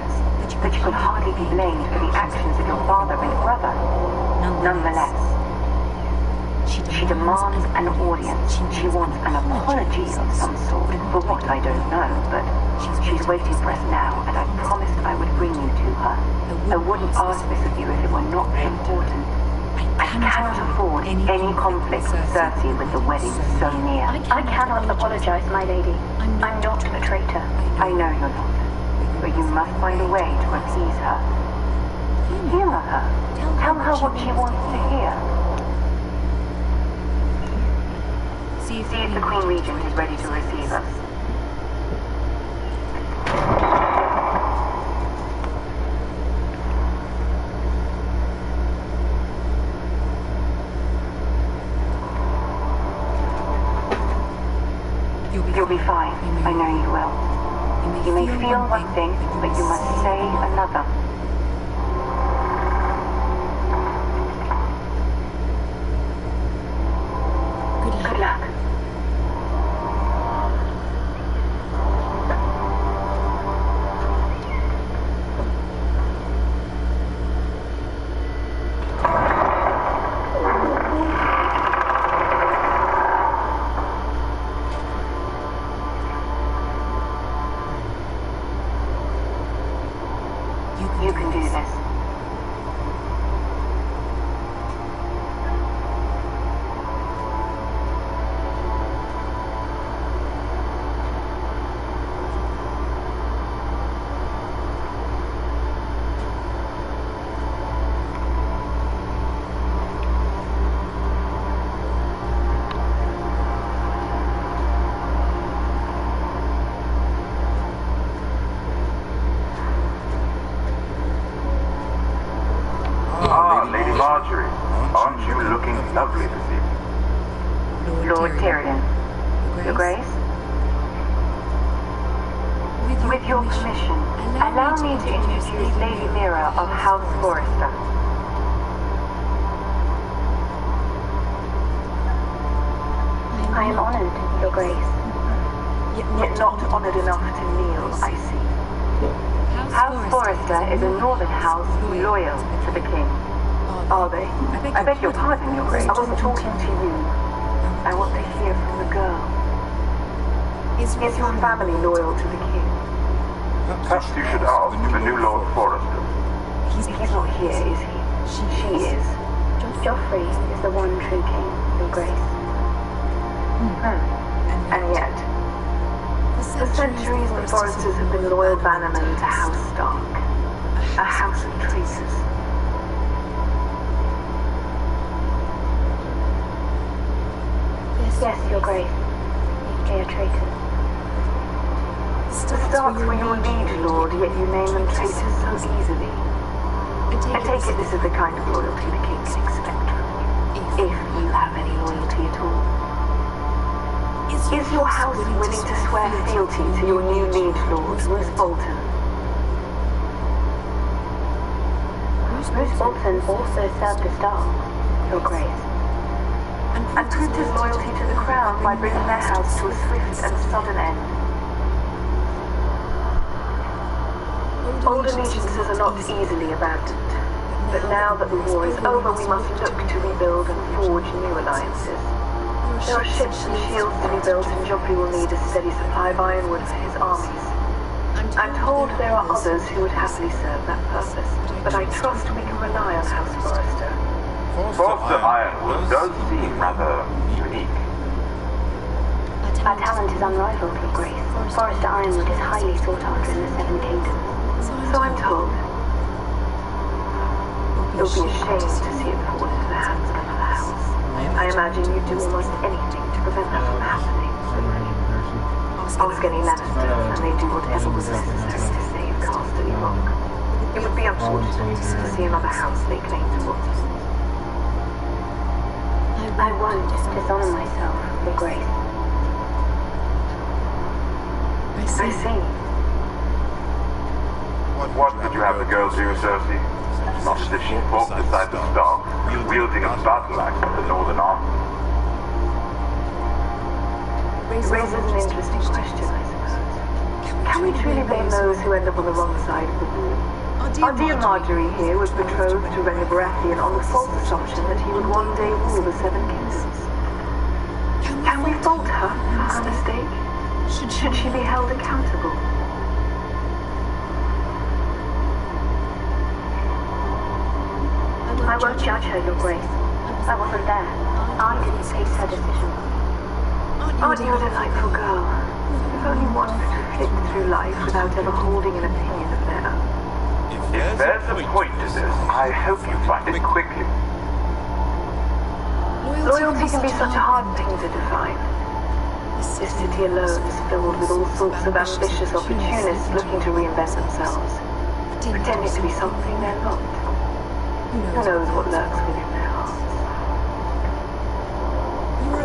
that you could hardly be blamed for the actions of your father and brother. Nonetheless, she demands an audience. She wants an apology of some sort, for what I don't know, but she's waiting for us now, and I promised I would bring you to her. I wouldn't ask this of you if it were not important. I cannot afford any conflict with Cersei with the wedding so near. I cannot apologize, my lady. I'm not a traitor. I know you're not, but you must find a way to appease her. Humor her. Tell her what she wants to hear. See if the Queen Regent is ready to receive us. You'll be fine. I know you will. You may feel one thing, but you must say another. Good luck. You can do this. Lady Marjorie, aren't you looking lovely this evening? Lord Tyrion. Your Grace? With your permission, allow me to introduce Lady Mira of House Forrester. I am honored, Your Grace. Yet not honored enough to kneel, I see. House Forrester is a northern house loyal to the king. Are they? I beg your pardon, Your Grace. I wasn't talking to you. I want to hear from the girl. Is your family loyal to the king? Perhaps you should ask the new Lord Forrester. He's not here, is he? She is. Joffrey is the one true king, Your Grace. And yet, for centuries the Forresters have been loyal bannermen to House Stark. A house of traitors. Yes, Your Grace. They are traitors. The Starks were your liege lord, yet you name them traitors so easily. I take it this is the kind of loyalty the king can expect from you, if you have any loyalty at all. Is your house willing to swear fealty to your new liege lord, Roose Bolton? Roose Bolton also served the Stark, Your Grace. And proved his loyalty to the crown by bringing their house to a swift and sudden end. Old allegiances are not easily abandoned, but now that the war is over, we must look to rebuild and forge new alliances. There are ships and shields to be built, and Joffrey will need a steady supply of ironwood for his armies. I'm told there are others who would happily serve that purpose, but I trust we can rely on House Forrester. Forrester Ironwood does seem rather unique. Our talent is unrivaled, Your Grace. Forrester Ironwood is highly sought after in the Seven Kingdoms. So I'm told. It would be a shame to see it fall into the hands of another house. I imagine you'd do almost anything to prevent that from happening. Ask any Lannisters, and they do whatever was necessary to save Casterly Rock. It would be unfortunate to see another house lay claim to what. I won't dishonor myself, Your Grace. I see. What did you have the girl do, Cersei? Not as if she fought beside the Stark, wielding a battle axe of the Northern Army. It raises an interesting question, I suppose. Can we truly blame those who end up on the wrong side of the war? Our dear Marjorie here was betrothed to Rhaegar Baratheon on the false assumption that he would one day rule the Seven Kingdoms. Can we fault her for her mistake? Should she be held accountable? I won't judge her, Your Grace. I wasn't there. I didn't face her decision. Aren't you a delightful girl? If only one could flit through life without ever holding an opinion of their own. If there's a point to this, I hope you find it quickly. Loyalty can be such a hard thing to define. This city alone is filled with all sorts of ambitious opportunists looking to reinvent themselves, pretending to be something they're not. Who knows what lurks within their hearts?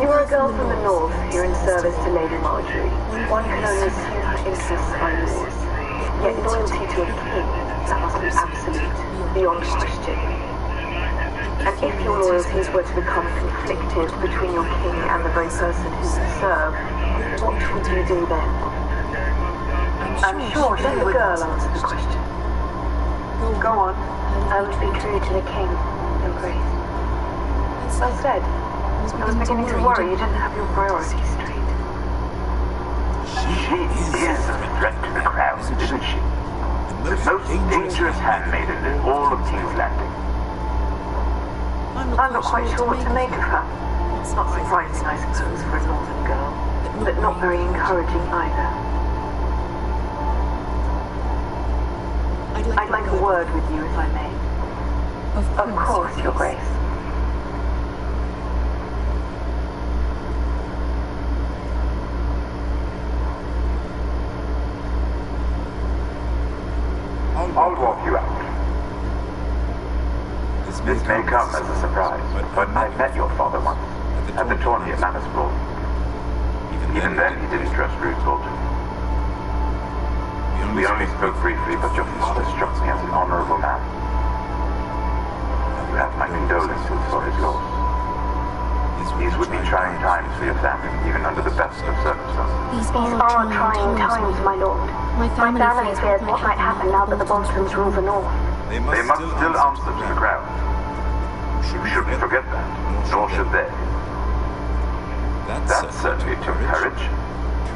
You are a girl from the north, here in service to Lady Marjorie. One can only assume her interests by yours. Yet loyalty to a king, that must be absolute, beyond question. And if your loyalties were to become conflicted between your king and the very person who you serve, what would you do then? I'm sure let the girl answer the question. Go on. I would be true to the king, Your Grace. Well said. I was beginning to worry you didn't have your priorities straight. She is a threat to the crown, isn't she? The most dangerous handmaiden in all of King's Landing. I'm not quite sure what to make of her. It's not surprising, I suppose, for a northern girl, but not very encouraging either. I'd like a word with you, if I may. Of course, Your Grace. I'll walk you out. This may come as a surprise, but I met your father once, at the tourney at Lannisport. Even then, he didn't trust Roose Bolton. We only spoke briefly, but your father struck me as an honorable man. You have my condolences for his loss. These would be trying times for your family, even under the best of circumstances. These are trying times, my lord. My family fears what might happen now that the Boltons rule the north. They must still answer to the crown. You shouldn't forget that, nor should they. That certainly took courage.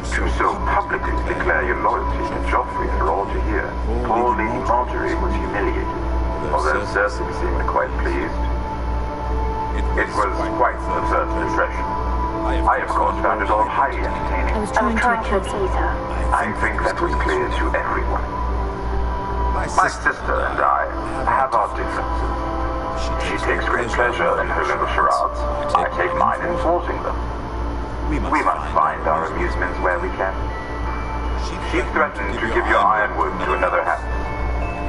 To so publicly declare your loyalty to Joffrey for all to hear. Poor Lady Marjorie was humiliated, although Cersei seemed quite pleased. It was quite the first impression. I, of course, found it all highly entertaining. I was trying to appease her. I think that was clear to everyone. My sister and I have our differences. She takes great pleasure in her little charades. I take mine in forcing them. We must find our amusements where we can. She threatened to give your ironwood to another house.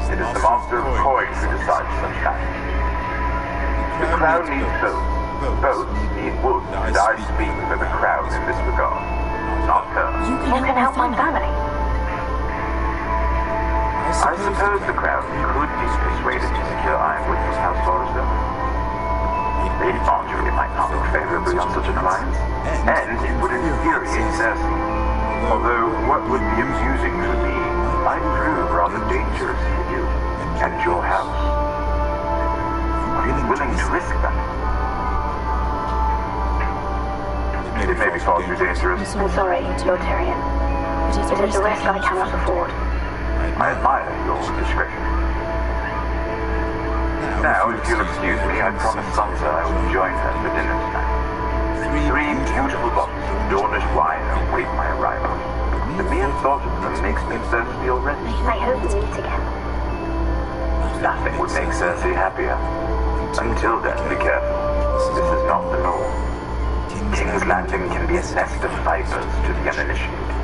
It is the Master of Coin who decides such matters. The crown needs boats. Boats need wood, and I speak for the crown in this regard, not her. You can help my family. I suppose the crown could be persuaded to secure ironwood from House Forrester. Lady Marjorie might not look favorably on such an alliance, and it would infuriate Cersei. Although what would be amusing to me might prove rather dangerous for you and your house. Are you willing to risk that? far too dangerous. I'm sorry, Lord Tyrion. It is a risk I cannot afford. I admire your discretion. Now, if you'll excuse me, I promised Sansa I would join her for dinner tonight. 3 beautiful bottles of Dornish wine await my arrival. The mere thought of them makes me thirsty already. I hope we meet again. Nothing would make Cersei happier. Until then, be careful. This is not the norm. King's Landing can be a nest of vipers to the uninitiated.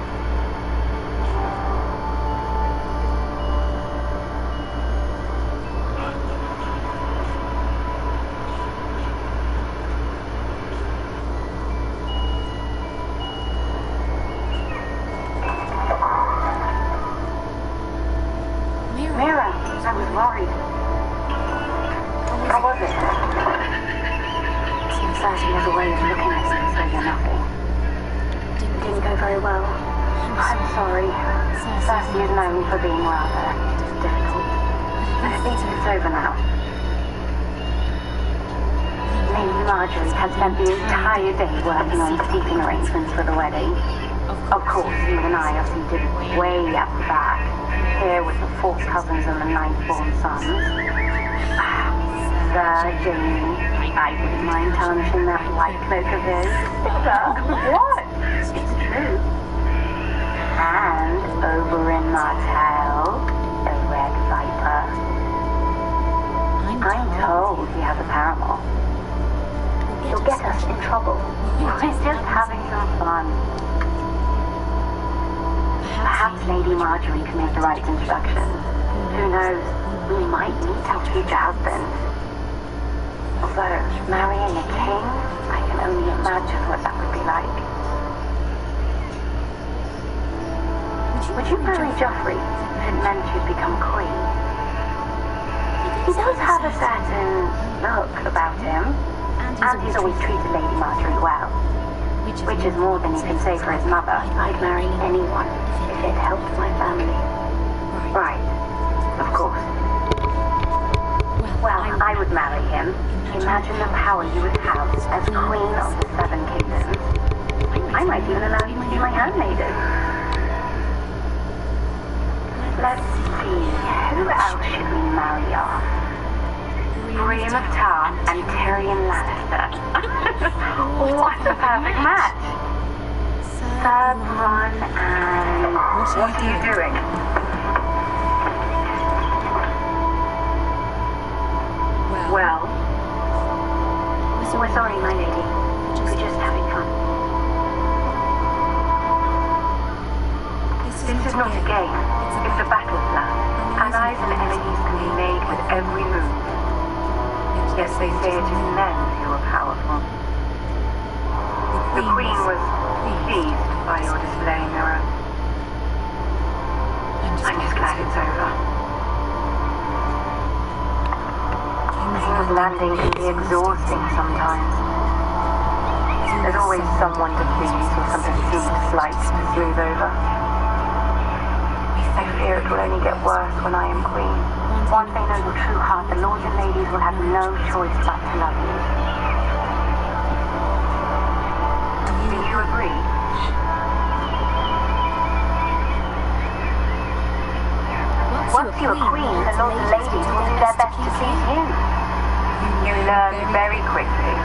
Mira, I was worried. How was it? Cersei has a way of looking at you as though you're nothing. Didn't go very well. I'm sorry. Cersei is known for being rather difficult. But at least it's over now. Lady Marjorie had spent the entire day working on seating arrangements for the wedding. Of course, you and I are seated way at the back, here with the 4 cousins and the 9th-born sons. Sir Jamie, I wouldn't mind tarnishing that white cloak of his. What? It's true. And over in Martell, a red viper. I'm told he has a paramour. He'll get us in trouble. We're just having some fun. Perhaps Lady Marjorie can make the right introduction. Who knows? We might meet our future husbands. Although, marrying a king, I can only imagine what that would be like. Would you marry Joffrey if it meant you'd become queen? He does have a certain look about him, and he's always treated Lady Marjorie well. Which is more than you can say for his mother. I'd marry anyone if it helped my family. Right. Of course. Well, I would marry him. Imagine the power you would have as queen of the 7 kingdoms. I might even allow you to be my handmaiden. Let's see. Who else should we marry off? Brienne of Tarth and Tyrion Lannister. What a perfect match! Third one and... What are you doing? Well... We're sorry, my lady. We're just having fun. This is not a game. It's a battle plan. Allies and enemies can be made with every move. Yes, they say it is men who are powerful. The Queen was pleased by your display, Mira. I'm just glad it's over. King's Landing can be exhausting sometimes. There's always someone to please or some perceived slight to smooth over. I fear it will only get worse when I am Queen. Once they know your true heart, the lords and ladies will have no choice but to love you. Do you agree? Once you're a queen, the lords and ladies will do their best to please you. You learn very quickly.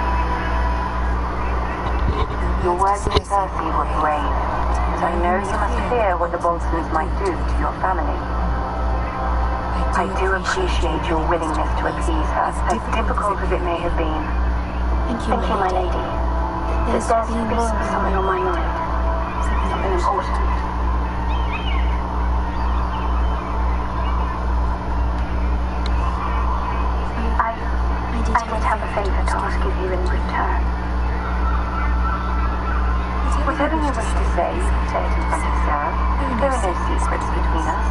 Your words to Cersei were brave, but I know you must fear what the Boltons might do to your family. I do appreciate your willingness to appease her, as difficult as it may have been. Thank you, my lady. There's been something on my mind. Something important. I did have a favor to ask of you in return. Whatever you wish to say, say it in front of Sarah. There are no secrets between us.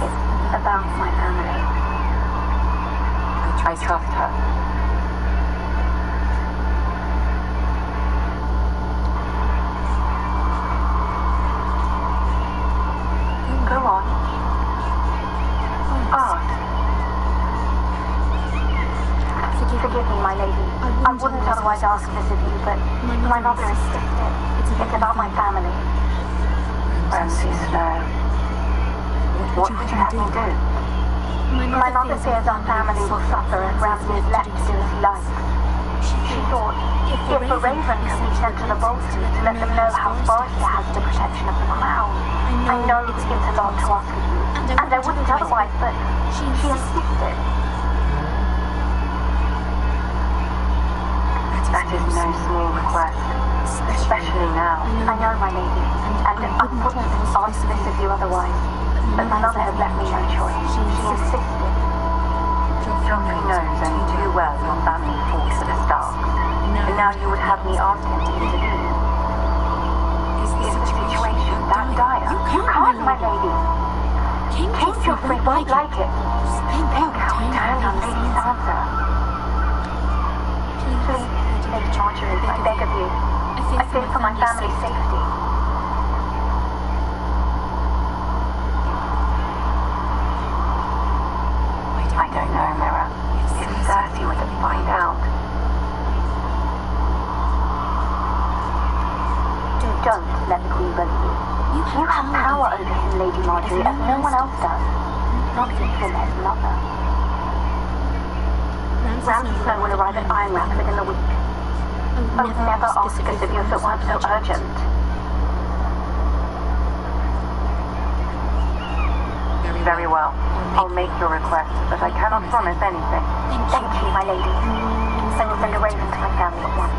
It's about my family. I trust her. Go on. Ask. Forgive me, my lady. I wouldn't otherwise ask this of you, but my mother insisted. It's about my family. Ramsay Snow. What would you have me do? My mother fears our family will suffer if Ramsay is left to do as he likes. She thought, if a raven can be sent to the Boltons to let them know how Forrester has the protection of the crown. I know it's a lot to ask of you, and I wouldn't otherwise, but she insisted. That is no small request, especially now. I know, my lady, and I wouldn't ask this of you otherwise, but my mother has left me no choice. She insisted. Joffrey knows only too well your family fought for the Starks, and now you would have me ask him to intervene. Is the situation that dire? You can't, my lady. King Joffrey won't like it. Think how he turned on Lady Sansa. Please, Lady Marjorie, I beg of you. I fear for my family's safety. I don't know, Mira. If Cersei were to find out. Don't let the Queen bully you. You have power over him, Lady Marjorie, as no one else does. Not even his mother. Ramsay Snow will arrive at Ironrath within the week. I would never ask this of you if it weren't so urgent. Very well. I'll make your request, but I cannot promise anything. Thank you, my lady. I will send a raven to my family at once.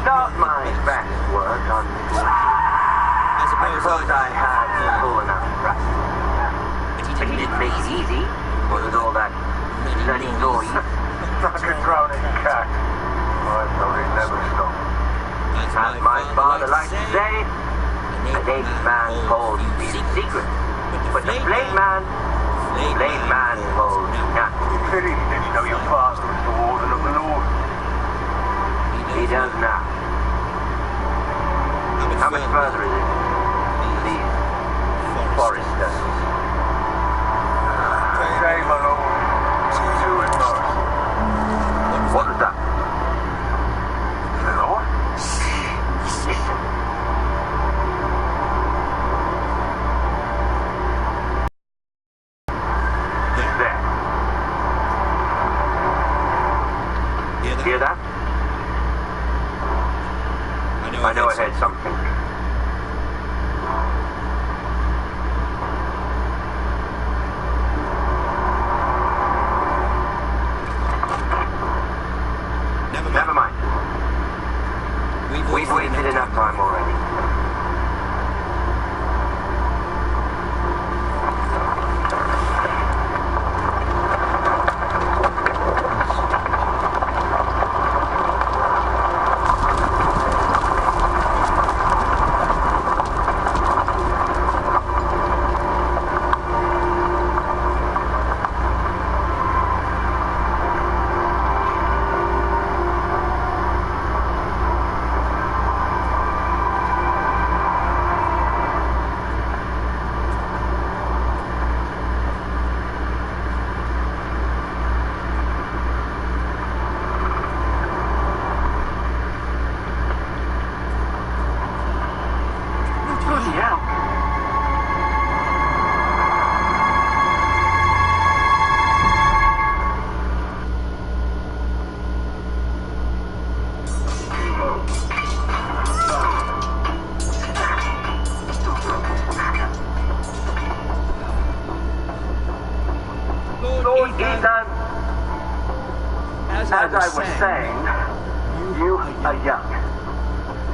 Not my best work on this. I suppose I had full enough practice. But he didn't make it easy. Wasn't all that bloody noise. Like a drowning cat. I thought it never stopped. As my father liked to say, a naked man holds his secret. But the blade man holds none. Pity he didn't know your father was the Warden of the North. He does now. How much further is it? These Forresters. Say, my lord. Two and most. What was that? My lord? Listen. There. Hear that? I know I heard something. Never mind. We've wasted enough time already.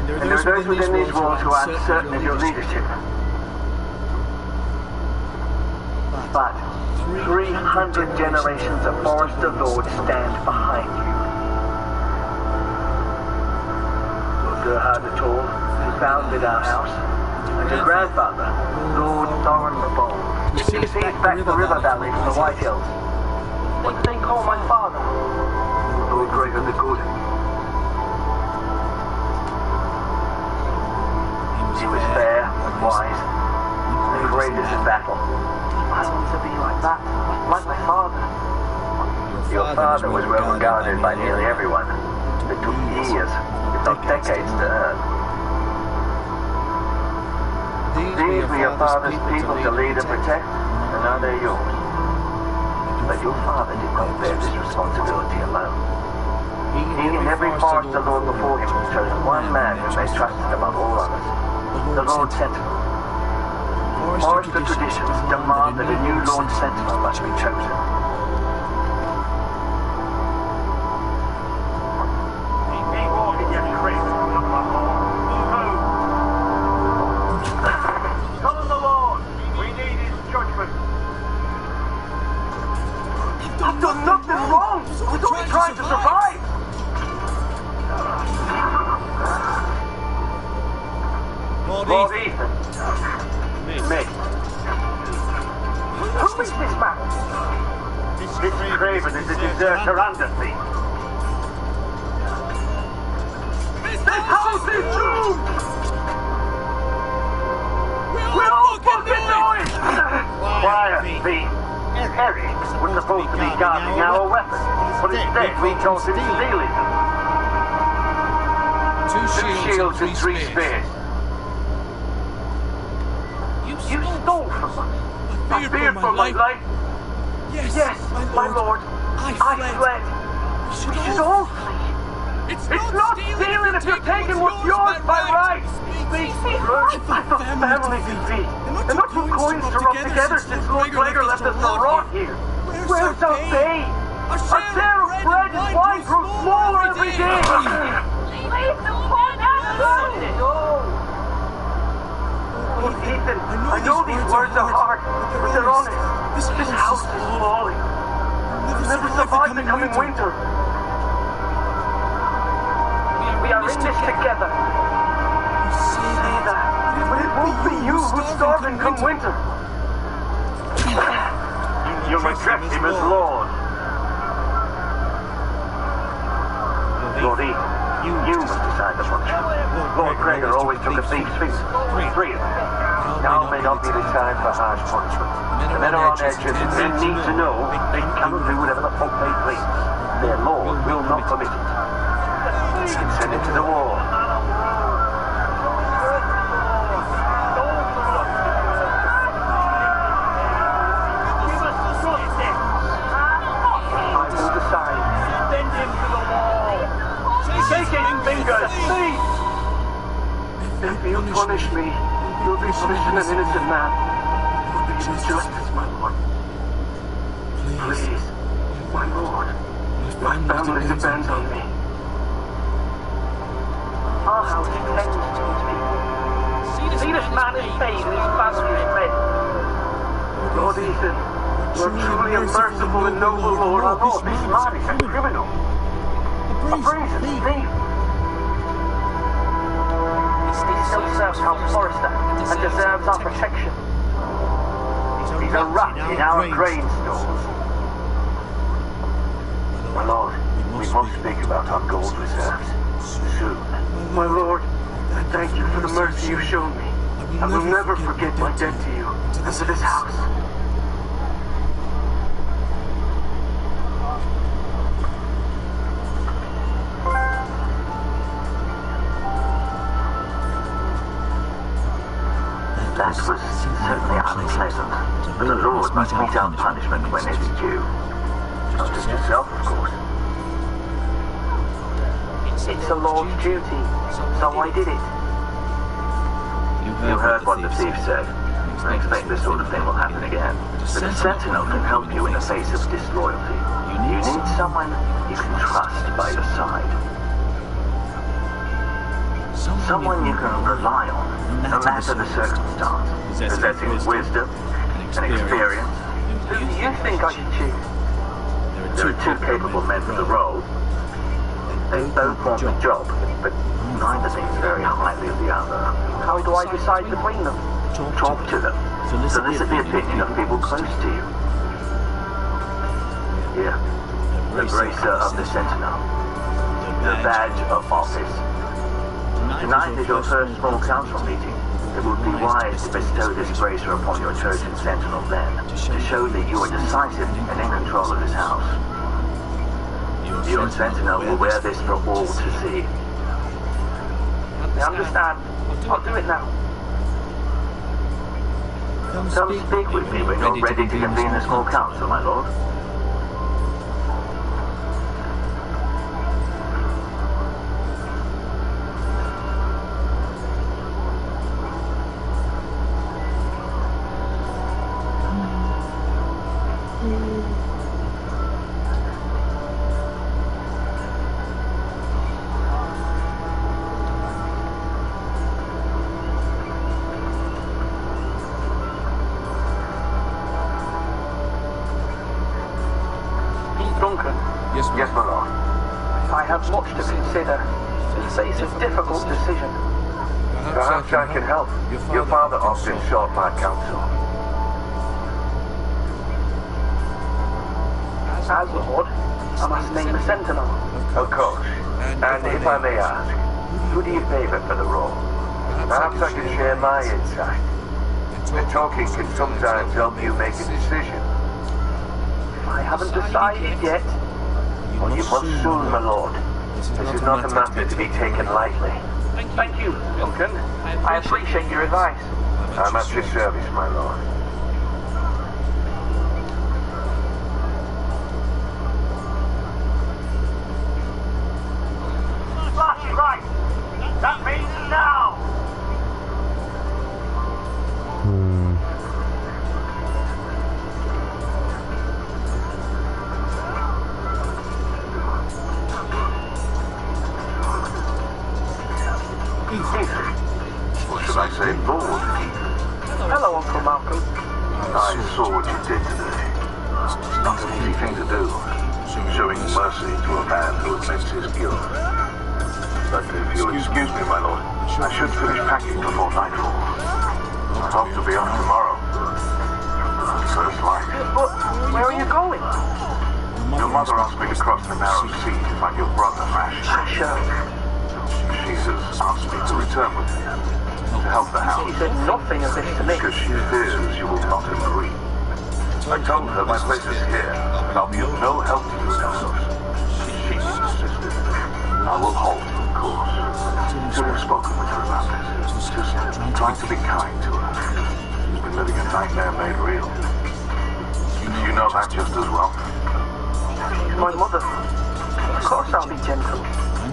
And there are those within these walls who are uncertain of your leadership. But 300 generations of Forrester Lords stand behind you. Lord Gerhard the Tall, who founded our house, and your grandfather, Lord Thorin the Bold, who seized back the river valley from the White Hills. What did they call my father? Lord Gregor the Good. He was fair, wise, and courageous in battle. I want to be like that, like my father. Your father was well regarded by nearly everyone. It took years, if not decades, to earn. These were your father's people to lead and protect, and now they're yours. But your father did not bear this responsibility alone. He and every Forrester Lord before him chose one man whom they trusted above all others, the Lord Sentinel. Forrester traditions demand that a new Lord Sentinel must be chosen. Summon the Lord! We need his judgment. I've done nothing wrong! We're only trying to survive! Lord Ethan. Me. Who is this man? This Craven is a deserter under me. This house is doomed! We all fucking know it! Quiet, Pete. Eric was supposed to be guarding our weapons, but instead we chose him stealing them. 2 shields and 3 spears. You stole from us. I feared for my life. Yes, my lord. I fled. We should all flee. It's not stealing if you're taking what's yours by right. Speak. I thought family could be. They're not two coins to rub together since Lord Gregor left us to rot here. Where's our pay? Our share of bread and wine grows smaller every day. Please support us! Lord Ethan, I know these words are hard, but they're honest. This house is falling. We'll never survive the coming winter. We are in this together. You say that, but it won't be you who's starving come winter. You'll regret him as Lord. Lord Ethan, you must decide the punishment. Lord Gregor always took a thief's fee. 3 of them. Now may not be the time for harsh punishment. The men are on edge and men need to know they cannot do whatever the fuck they please. Their Lord will not permit it. You can send it to the war. I will decide. Send him to the wall. Take his fingers, please! If you punish me, you'll be punishing an innocent man. You'll be injustice, my lord. Please, my lord. My family depends on me. Our house tends towards me. See this man in pain and his family is fed. Lord Ethan, you're truly a merciful and noble lord. Our lord, this man is a criminal. A brazen thief. He still serves House Forrester and deserves our protection. He's a rat in our grain stores. My lord, we must speak about our gold reserves soon. My lord, I thank you for the mercy you've shown me. I will never forget my debt to you and to this house. That was certainly unpleasant, but the Lord must mete out punishment when it is due. Not just yourself, of course. It's the Lord's duty, so I did it. You heard what the thief said. I expect this sort of thing will happen again. But a sentinel can help you in the face of disloyalty. You need someone you can trust by your side. Someone you can rely on, no matter the circumstance. Possessing wisdom and experience. Who do you think I should choose? There are two capable men for the role. They both want the job, but neither thinks very highly of the other. How do I decide between them? Talk to them. Solicit the opinion of people close to you. Here, the bracer of the Sentinel. The badge of office. Tonight is your first small council meeting. It would be wise to bestow this bracer upon your chosen Sentinel then, to show that you are decisive and in control of this house. Your Sentinel will wear this for all to see. You understand? I'll do it now. Come speak with me when you're ready to convene the small council, my lord. Yes, my lord. I have much to consider and face a difficult decision. Perhaps I can help. Your father often sought my counsel. As Lord, I must name a Sentinel. Of course. And if I may ask, who do you favor for the role? Perhaps I can share my insight. The talking can sometimes help you make a decision. I haven't decided yet. Well, you must soon, my lord. This is not a matter to be taken lightly. Thank you, Duncan. I appreciate your advice. I'm at your service, my lord. That's right. That means now. Or should I say Lord Ethan? Hello, Uncle Malcolm. I saw what you did today. It's not an easy thing to do, showing mercy to a man who admits his guilt. But if you'll excuse me, my lord, I should finish packing before nightfall. I hope to be off tomorrow. First light. But where are you going? Your mother asked me to cross the narrow sea to find your brother, Asher. She has asked me to return with you, to help the house. She said nothing of this to me. Because she fears you will not agree. I told her my place is here, and I'll be of no help to you in the house. She insisted. I will hold, of course. I've spoken with her about this. Just trying to be kind to her. She's been living a nightmare made real. You know that just as well. She's my mother. Of course I'll be gentle.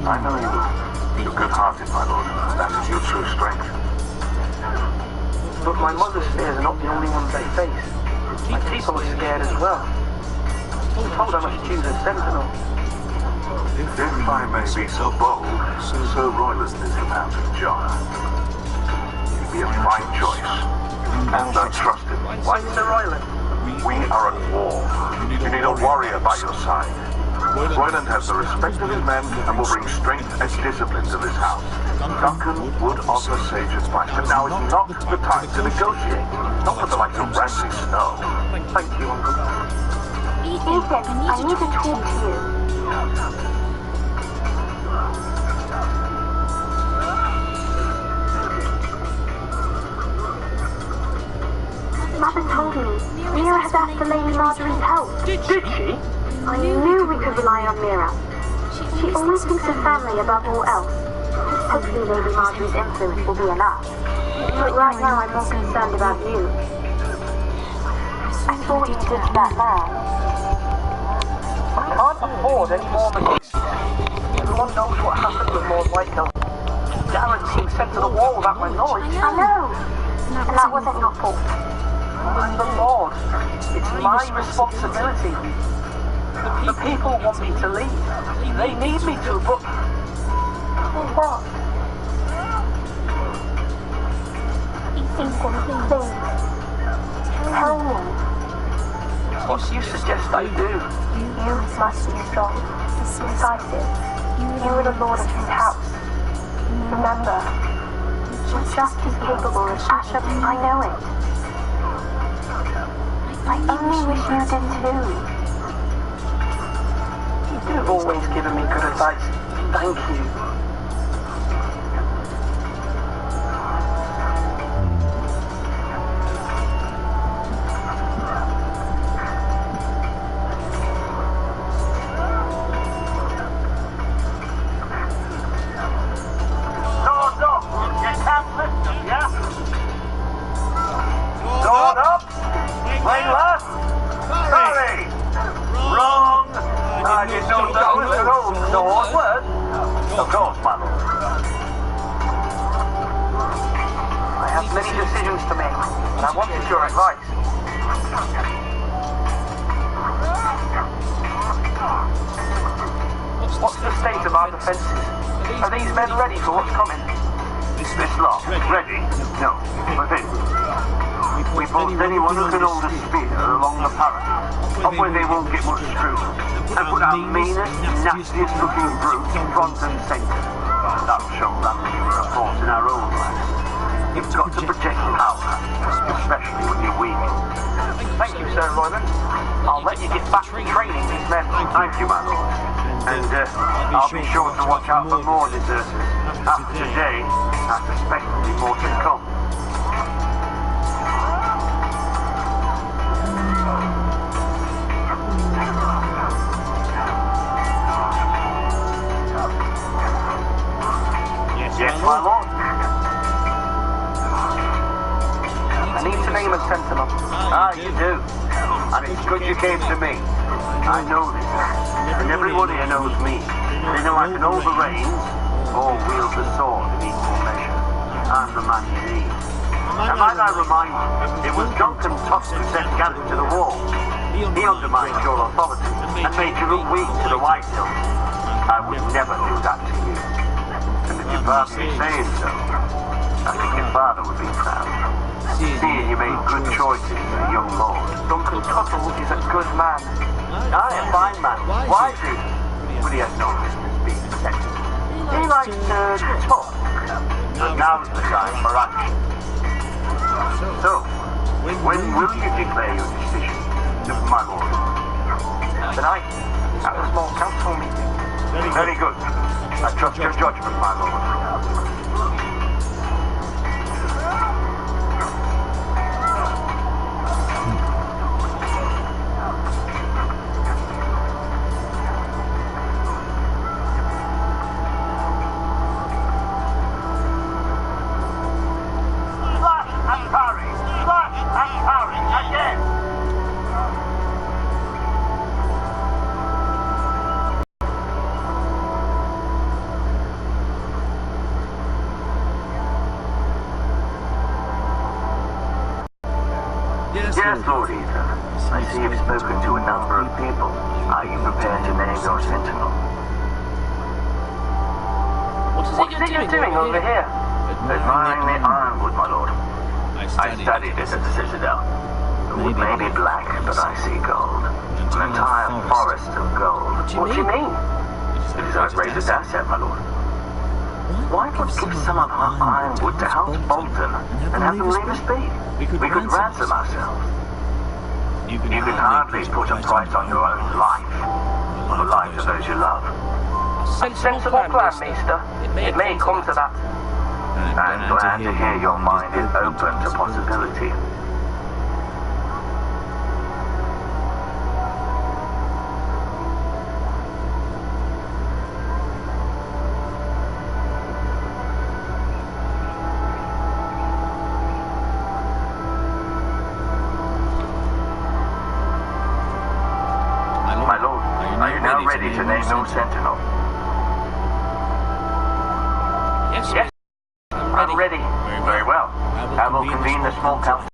I know you will. You're good-hearted, my lord. That is your true strength. But my mother's fears are not the only ones they face. My people are scared as well. I'm told I must choose a Sentinel. If I may be so bold, Sir Royland is the man to judge. You'd be a fine choice. And I trust him. Why, Sir Royland? We are at war. You need a warrior by your side. Royland has the respect of his men and will bring strength and discipline to this house. Duncan would offer sage advice, but now is not the time to negotiate. Not for the likes of Ramsay Snow. Thank you, Uncle. Ethan, I need to talk to you. Mother told me Mira has asked for Lady Marjorie's help. Did she? I knew we could rely on Mira. She always thinks of family above all else. Hopefully Lady Marjorie's influence will be enough. But right now I'm more concerned about you. I saw what you did to that man. I can't afford any more mistakes. Everyone knows what happened with Lord Whitehall. Garrett being sent to the wall without my knowledge. I know. And that wasn't your fault. I'm the Lord. It's my responsibility. The people want me to leave. They need me to, but... What? Please. Tell me. What do you suggest I do? You must be strong, decisive. You are the lord of his house. Remember, you're just as capable as Asher. I know it. I only wish you did too. You've always given me good advice. Thank you. What's the state of our defences? Are these men ready for what's coming? This lot? Ready? No. But then, we post anyone who can hold a spear along the parapet, up where they won't get much through, and put our meanest, nastiest looking brutes front and centre. That'll show that we were a force in our own land. You've got to project power, especially when you're weak. Thank you, Sir Royman. I'll let you get back to training these men. Thank you, my lord. And I'll be sure to watch out for more deserters. After today, I suspect there'll be more to come. Yes, my lord. I need to name a sentinel. Ah, you do. And it's good you came to me. I know this. And everyone here knows me. They know I can hold the reins or wield the sword in equal measure. I'm the man you need. And might I remind you, it was Duncan Tusk who sent Gavin to the wall. He undermined your authority and made you look weak to the White Hill. I would never do that to you. And if you pardon me saying so, I think your father would be proud. Seeing you made good choices as a young lord. Duncan Tuttle is a good man. Aye, a fine man. Wise even. But he has no business being protected. He likes to talk. But now's the time for action. So, when will you declare your decision, my lord? Tonight, at a small council meeting. Very good. I trust your judgment, my lord. Yes, Lord Ethan. I see you've spoken to a number of people. Are you prepared to name your sentinel? What is it you're doing over here? Admiring the ironwood, my lord. I studied it at the Citadel. The wood may be black, but I see gold. An entire forest of gold. What do you mean? It is our greatest asset, my lord. Why not give some of our ironwood to House Bolton and have them leave us be? We could ransom ourselves. You can hardly put a price on your own life, or the lives of those you love. A sensible plan, Maester. It may come to that. I'm glad to hear your mind is open to possibility. Ready to name your sentinel? Yes. I'm ready. Very well. I will convene the small council.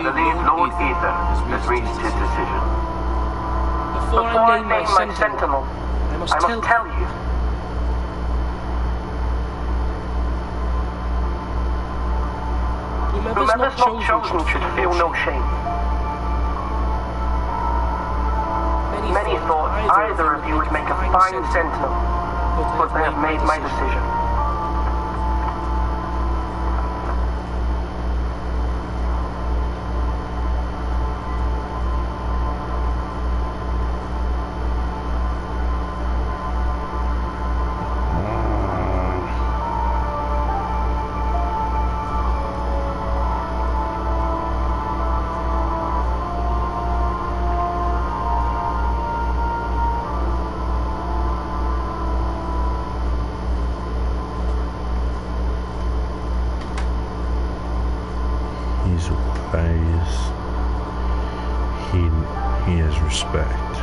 believe Lord Ethan has reached his decision. Before I name my sentinel, I must tell you. Whomever's not chosen should feel no shame. Many thought either of you would make a fine sentinel, but they have made my decision. He's wise. He has respect.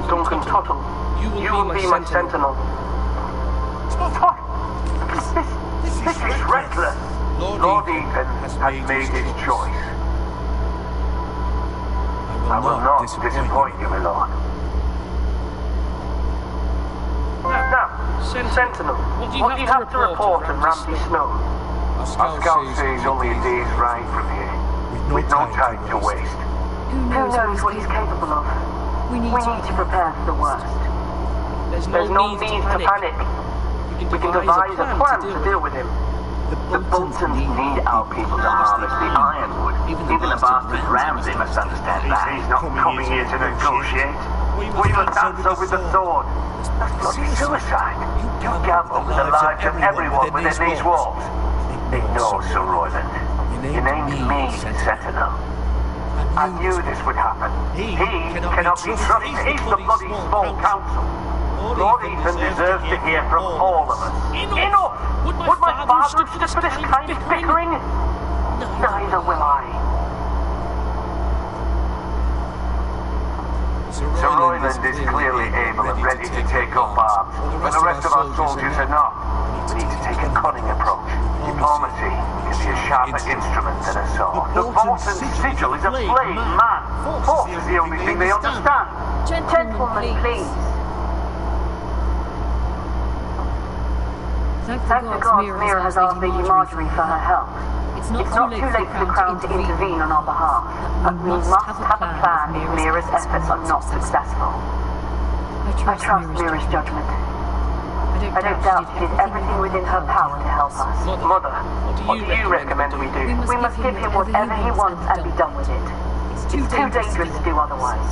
Duncan Tuttle, you will be my sentinel. This is reckless. Lord Ethan has made his choice. I will not disappoint you, my lord. Now, Sentinel, what do you have to report on Ramsay Snow? Our scout says only a day's ride from here, with no time to waste. Who knows what he's capable of? We need to prepare for the worst. There's no need to panic. We can devise a plan to deal with him. The Boltons need our people to harvest the ironwood. Even the bastard Ramsay must understand that. He's not coming here to negotiate. We will answer with the sword. That's bloody suicide. You gamble with the lives of everyone within these walls. Ignore Sir Royland. Your name's me, Sentinel. I knew this would happen. He cannot be trusted. He's the bloody small council. Lord Ethan deserves to hear from all of us. Enough! Would my father have stood for this kind of bickering? Neither will I. Sir Royland is clearly able and ready to take up arms, but the rest of our soldiers are not. We need to take a cunning approach. Diplomacy can be a sharper instrument than a sword. The Bolton sigil is a flayed man. Force is the only thing they understand. Gentlemen, please. Thank the gods Mira has asked Lady Marjorie for her help. It's not too late for the Crown to intervene on our behalf, but we must have a plan if Mira's efforts are not successful. I trust Mira's judgment. I don't doubt she did everything within her power to help us. Mother, what do you recommend we do? We must give him whatever he wants and be done with it. It's too dangerous to do otherwise.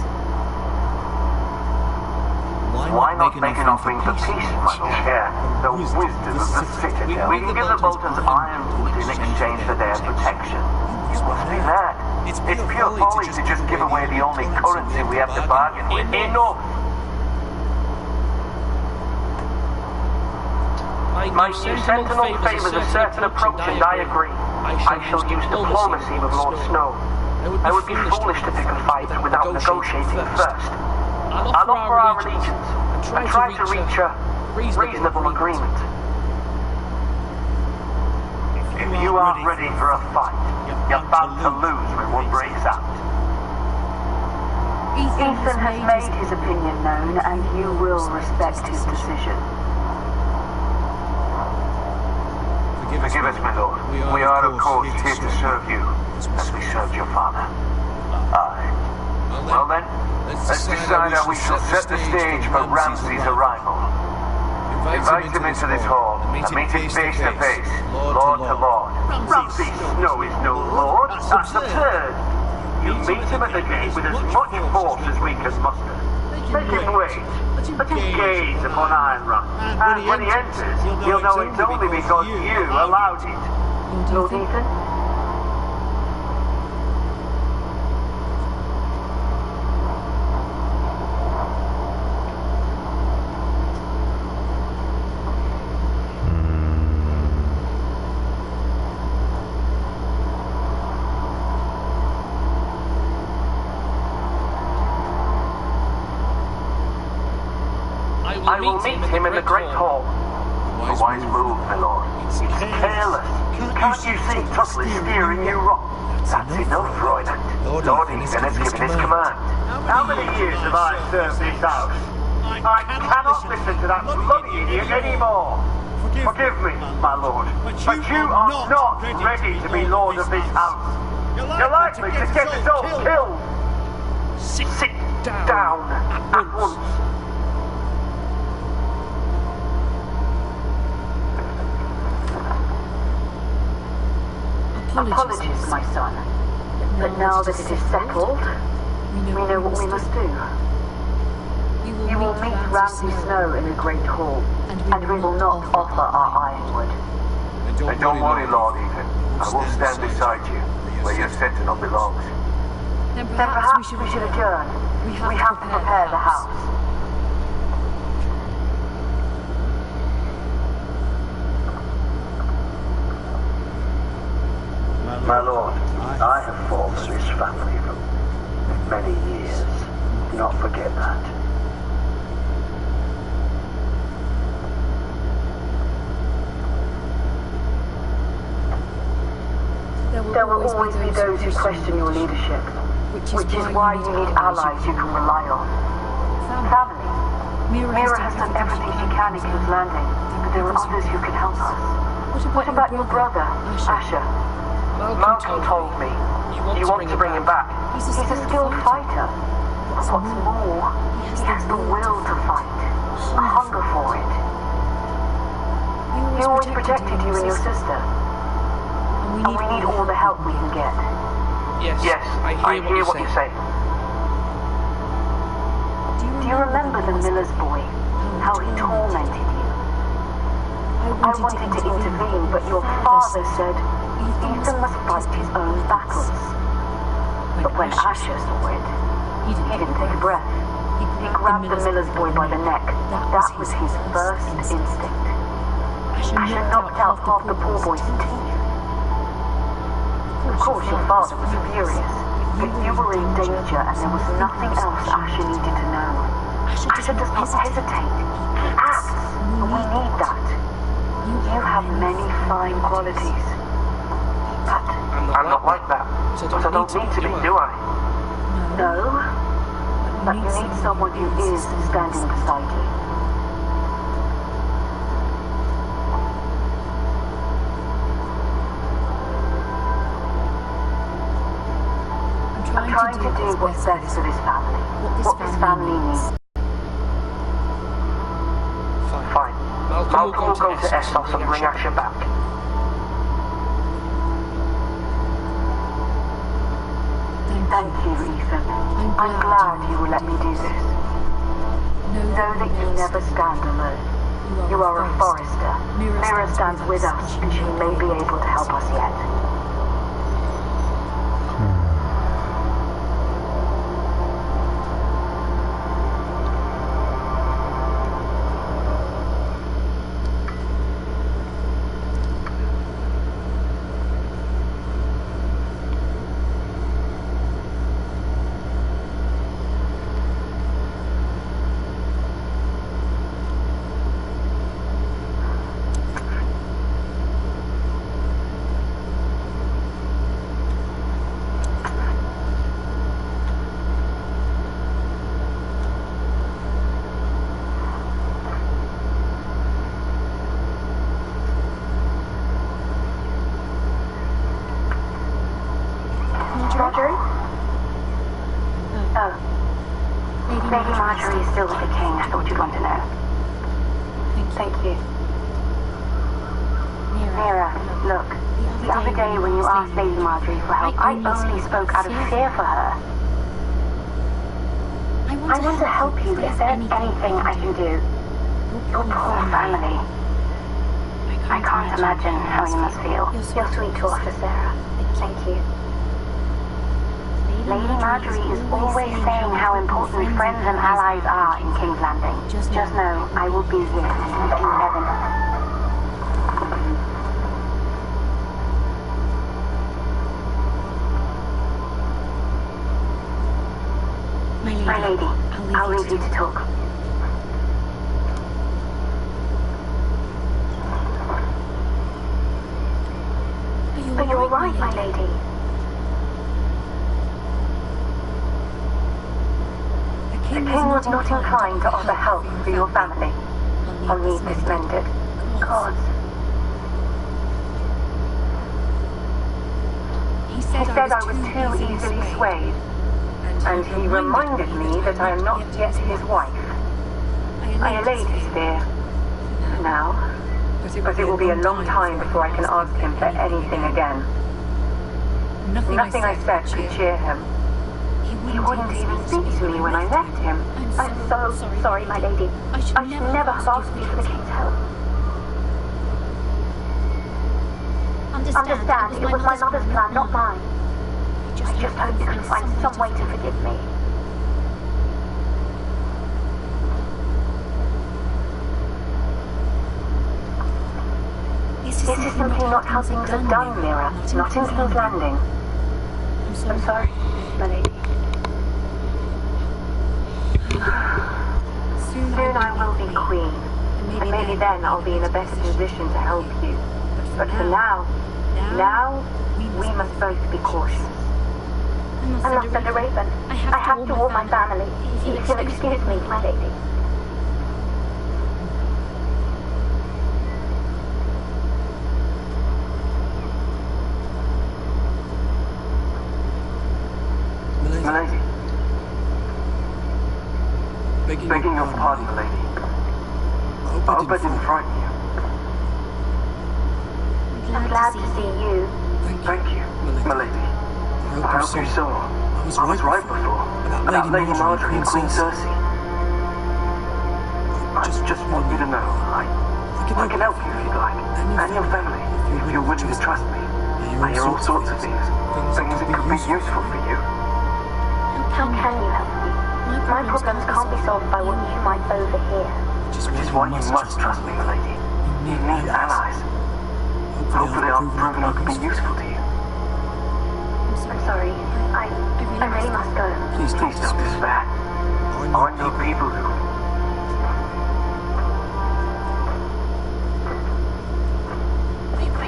Why not make an offering for peace, my lord? Yeah, the wisdom of the citadel. We can give the Boltons ironwood in exchange for their protection. You must be mad. It's pure folly to just give away the only currency we have to bargain with. Enough! My new sentinel favours a certain approach, and I agree. I shall use diplomacy with Lord Snow. I would be foolish to pick a fight without negotiating first. I'll offer our allegiance and try to reach a reasonable agreement. If you aren't ready for a fight, you're bound to lose when one breaks out. Ethan has made his opinion known, and you will respect his decision. Forgive us, my lord. We are, of course, here to serve you, as we served your father. Aye. Well then, let's decide how we shall set the stage for Ramsay's arrival. Invite him into this hall and meet him face to face, lord to lord. Ramsay Snow is no lord. That's absurd. You meet him at the gate with as much force as we can muster. Make him wait. Let him gaze upon Ironrun. And when he enters, you'll know it's only because you allowed it. Lord Ethan? I will meet him in the Great Hall. A wise move, my lord. It's careless. Can't you see Tusley steering you wrong? That's enough, Royland. Lord Ethan has given his command. How many years have I served this house? I cannot listen to that bloody idiot anymore. Forgive me, my lord, but you are not ready to be lord of this house. You're likely to get yourself killed. Sit down at once. Apologies, my son. But now that it is settled, we know what we must do. You will meet Ramsay Snow in the Great Hall, and we will not offer our ironwood. And don't worry, Lord Ethan. I will stand beside you, where your sentinel belongs. Then perhaps we should adjourn. We have to prepare the house. My lord, I have fought for this family for many years. Do not forget that. There will always be those who question your leadership, which is why you need allies you can rely on. Family. Mira has done everything she can in King's Landing, but there are others who can help us. What about your brother, Asher? Malcolm told me you want to bring him back. He's a skilled fighter. What's more, he has the will to fight, a hunger for it. He always protected you and your sister. And we need all the help we can get. Yes, I hear what you say. Do you remember the miller's boy? How he tormented you? I wanted to intervene, but your father said Ethan must fight his own battles. But when Asher saw it, he didn't take a breath. He grabbed the miller's boy by the neck. That was his first instinct. Asher knocked out half the poor boy's teeth. Of course, your father was furious, but you were in danger and there was nothing else Asher needed to know. Asher does not hesitate. He acts, and we need that. You have many fine qualities. But I'm not like that, so I don't need to be, do I? No, but you need someone who is standing beside you. I'm trying to do what's best for this family. What this family needs. Fine. Malcolm will go to Essos and bring Asher back. Thank you, Ethan. I'm glad you will let me do this. Know that you never stand alone. You are a forester. Mira stands with us, and she may be able to help us yet. Lady Marjorie is still with the king. I thought you'd want to know. Thank you. Mira, look. The other day when you asked Lady Marjorie for help, I only spoke out of fear for her. I want to help you. Is there anything I can do? Your poor family. I can't imagine how you must feel. You're sweet to offer, Sarah. Thank you. Lady Marjorie is always saying how important friends and allies are in King's Landing. Just know, I will be here until heaven. My lady, I'll leave you to talk. But you're right, my lady. The king was not inclined to offer help for your family. I'll need this mended. Gods. He said I was too easily swayed. And he reminded me that I am not yet his wife. I allayed his fear. For now. But it will be a long time before I can ask him for anything again. Nothing I said could cheer him. He wouldn't even speak to me when I left him. I'm so sorry, my lady. I should never have asked you for the king's help. Understand, it was my mother's plan, not mine. I just hope you can find some way to forgive me. This is simply not how things are done, Mira. Not in King's Landing. I'm sorry, my lady. Soon I will be queen, and maybe then I'll be in a better position to help you. But for now, we must both be cautious. I must send a raven. I have to warn my family. If you'll excuse me, my lady. My lady. Begging your pardon, lady. I hope I didn't frighten you. I'm glad to see you. Thank you, my lady. I hope you saw. I was right before. About Lady Marjorie and Queen Cersei. I just want you to know, I can help you if you'd like. And your family, if you're willing to trust me. I hear all sorts of things. Things that could be useful for you. How can you help me? My problems can't be solved by what you might overhear. Which is why you must trust me, my lady. You need allies. Hopefully I'll prove I can be useful to you. I'm sorry. I really must go. Please don't despair. I know people who...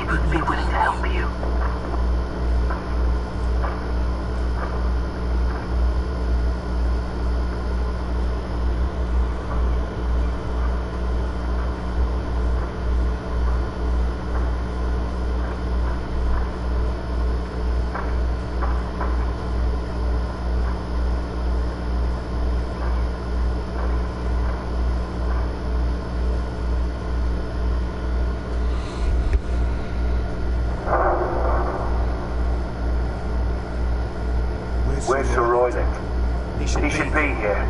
would be willing to help you. Where's Sir Royland? He should be here.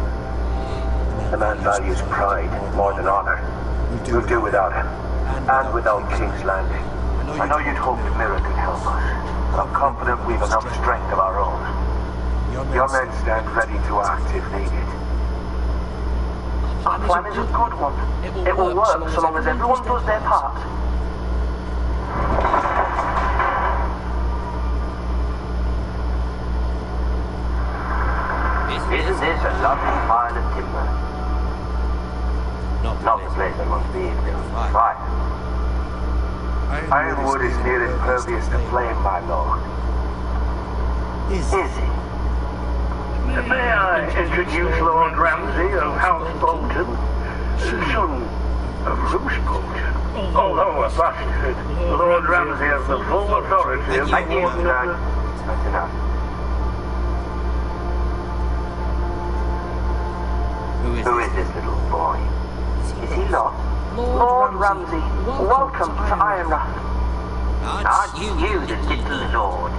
The man values pride more than honor. We'll do without him. And without King's Landing. I know you'd hoped Mira could help us. I'm confident we've enough strength of our own. Your men stand ready to act if needed. Our plan is a good one. It will work so long as everyone does their part. Isn't this a lovely pile of timber? Not the place I must be in, fire. Ironwood is near impervious to flame, my lord. Is he? May I introduce Lord Ramsay of House Bolton, son of Roose Bolton? Although a bastard, Lord Ramsay has the full authority of the Warden. That's enough. Who is this little boy? Is he lost? Lord Ramsay, welcome to Ironrath. Aren't you the little lord?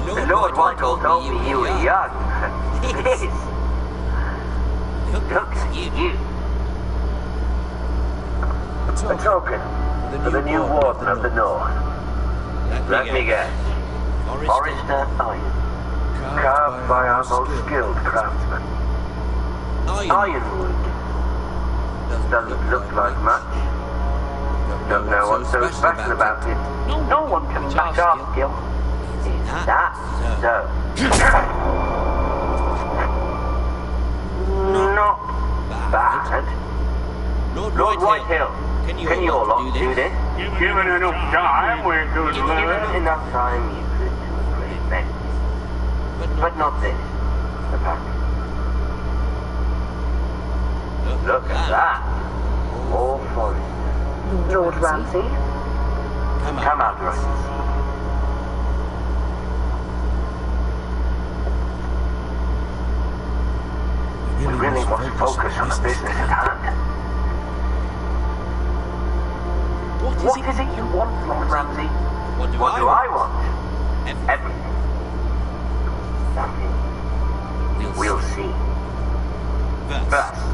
The Lord Whitehall told me you were young. Yes. Look at you. A token for the new Warden of the North. Let me guess. Forrester Iron. Carved by our most skilled craftsmen. Ironwood. Doesn't look like much. Don't know what's so special about it. No one can match our skill. Is that so? Not bad. Lord Whitehill, can you all lot do this? Given enough time, we could learn. Given enough time, you could do a great many. But not this, apparently. Look at that. More forest. Lord Ramsay? Come out, Royce. We really must focus on the business at hand. What is it you want, Lord Ramsay? What do I want? Everything. Nothing. We'll see. First,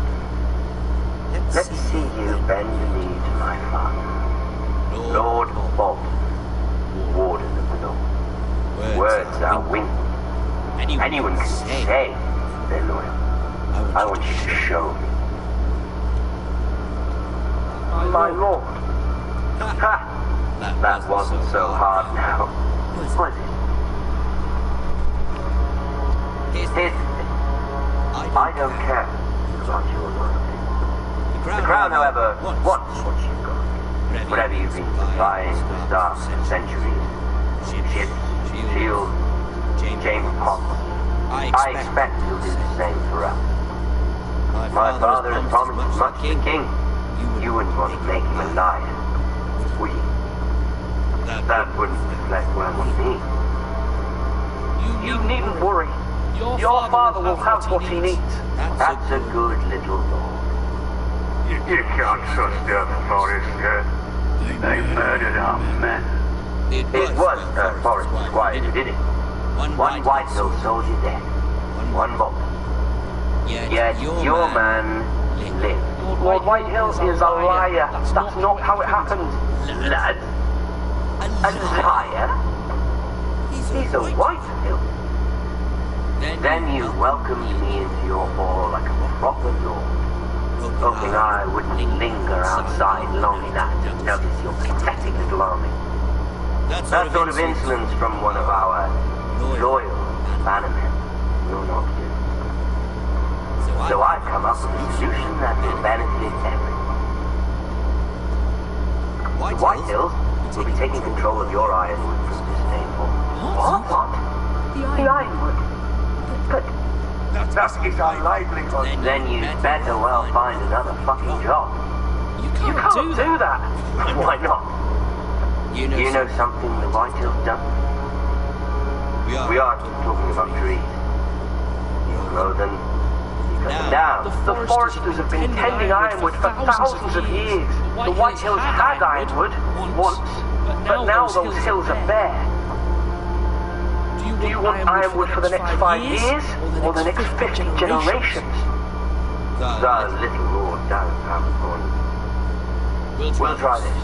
let's see you bend the knee to my father, Lord Bolton, Warden of the North. Words are wind. Anyone can say they're loyal. I want you to show me. My lord. Ha! That wasn't so hard now, was it? Here's the thing. I don't care about your loyalty. The Crown, however, wants what you've got. Whatever you've been supplying the staff for centuries. Ships, shields, James Potts. I expect you'll do the same for us. My father has promised as much to the king. You wouldn't want to make him a liar, would you? That wouldn't reflect well on me. You needn't worry. Your father will have what he needs. That's a good little lord. You can't trust them, Forrester. They murdered our men. It was Forrester Squire who did it. One Whitehill soldier dead. One Bolton. Yet your man lived. Lord Whitehill is a liar. That's not how it happened. Lad? A liar? He's a Whitehill. Then you welcomed me into your hall like a proper lord, hoping I wouldn't linger outside long enough to notice your pathetic little army. That sort of insolence from one of our loyal bannermen will not do. So I've come up with a solution that will benefit everyone. The Whitehills will be taking control of your ironwood from this day forward. What? The ironwood? But that is our livelihood. Then you'd better well find another fucking job. You can't do that. Why not? You know something the Whitehills done? We aren't talking about trees. You grow them. Now, the foresters have been tending ironwood for thousands of years. The Whitehills had ironwood once, but now those hills are bare. Do you want ironwood for the next 5 years, or the next 50 generations? The little lord does have a point. We'll try this.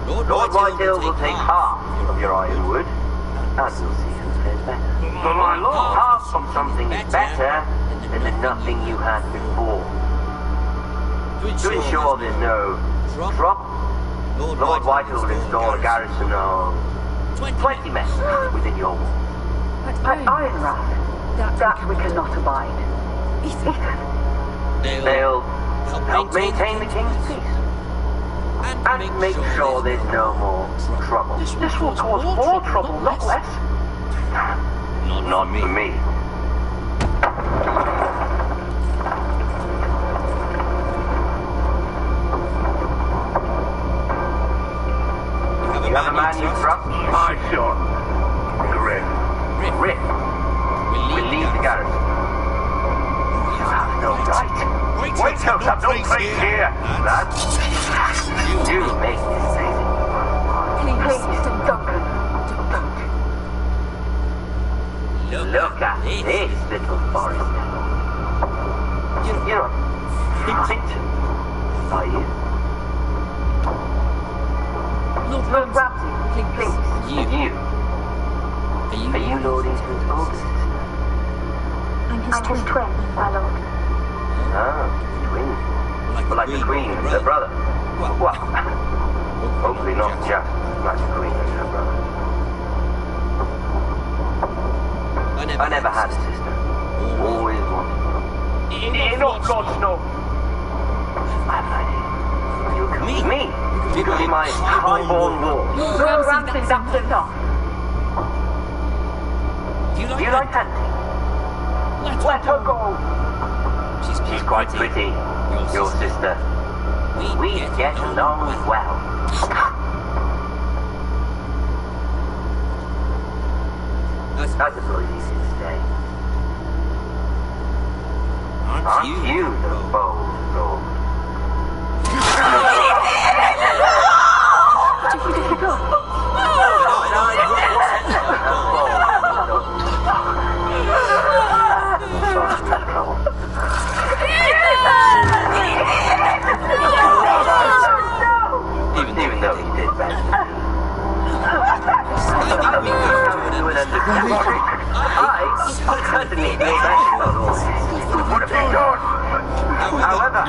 Lord Whitehill will take half of your ironwood, and we'll see who fares better. But my lord, half of something is better than the nothing you had before. To ensure there's no trouble, Lord Whitehill will install a garrison of 20 men within your walls. But Ironrath, that we cannot abide. Ethan. They'll help maintain the king's peace. And make sure there's no more trouble. This will cause more trouble, not less. Not for me. You have a man you trust? my son, Grim. Rick. We'll leave the garrison. You have no right. Whitehills have no place here, lad. You make this thing. Please, Duncan, don't. Look at this little forest. You're frightened, are you? Lord Ramsay, please. You. Are you Lord Eastman's oldest sister? I'm his twin, my lord. Ah, twin. But like the Queen and her brother. Well, hopefully not just like the Queen and her brother. I never had a sister. Always wanted one. Enough, Lord Snow. I have an idea. You'll come with me. You could be my highborn lord. Lord Ramsay's absent off. Do you like hunting? Let her go. She's quite pretty, your sister. We get along well. I suppose you should stay. Aren't you the bold lord? Even though he did bad. I certainly feel bad about all this. What have you done? However,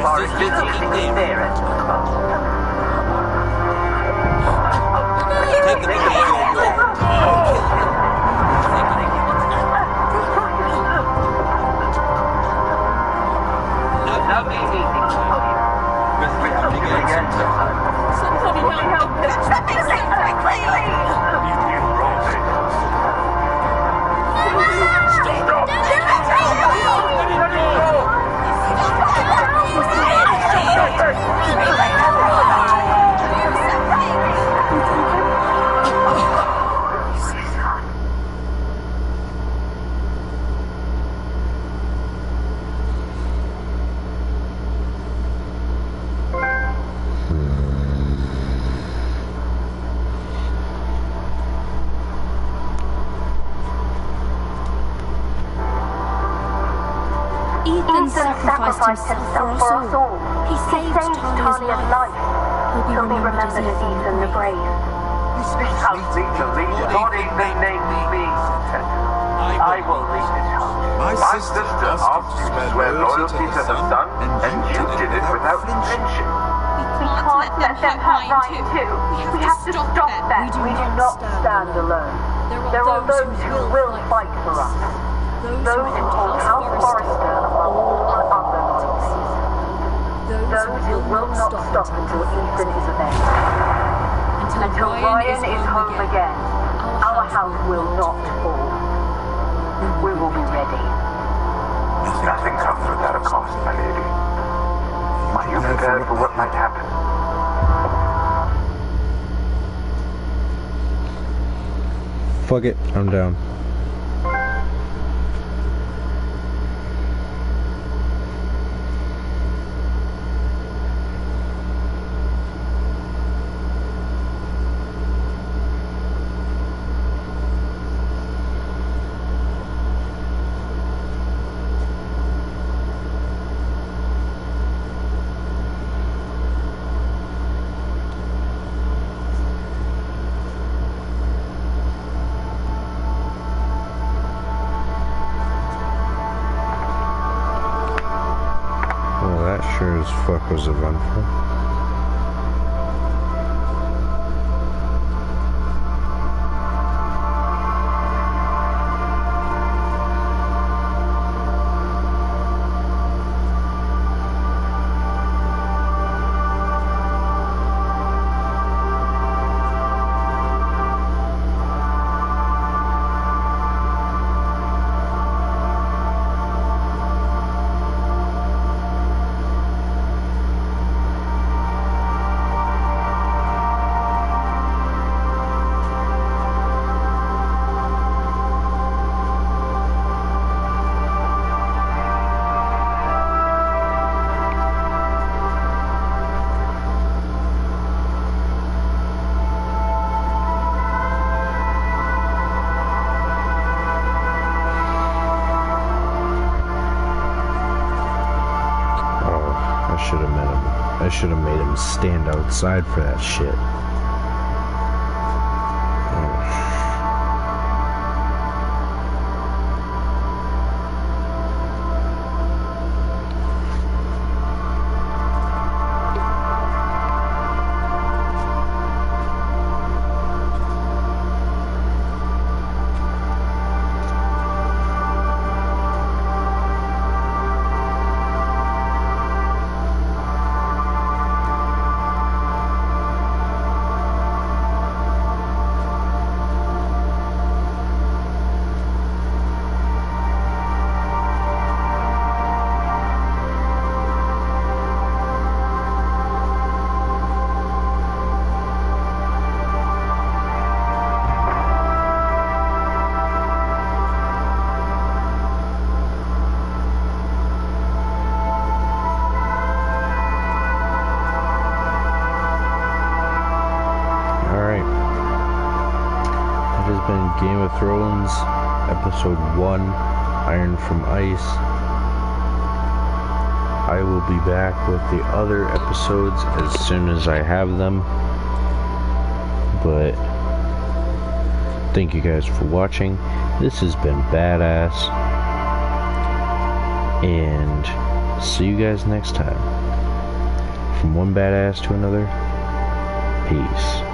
Forrest is using his parents. Take the lovely meeting you. Somebody help us. Ethan sacrificed himself for us all. He saved Talia's life. He'll be remembered as Ethan the Brave. This house needs a leader, not even named being content. I will lead this house. My sister asked you to swear loyalty to her son, and you did it without flinching. We can't let them have Ryan too. We have to stop them. We do not stand alone. There are those who will fight for us. Those who hold House Forrester above all other loyalties. Those who will not stop until Ethan is avenged. Until Ryan is home again, our house will not fall. We will be ready. Nothing comes without a cost, my lady. Are you prepared for what might happen? Fuck it, I'm down. Sure as fuck was eventful. I should have made him stand outside for that shit. Legends, Episode 1, Iron from Ice. I will be back with the other episodes as soon as I have them. But thank you guys for watching. This has been Badass. And see you guys next time. From one badass to another, peace.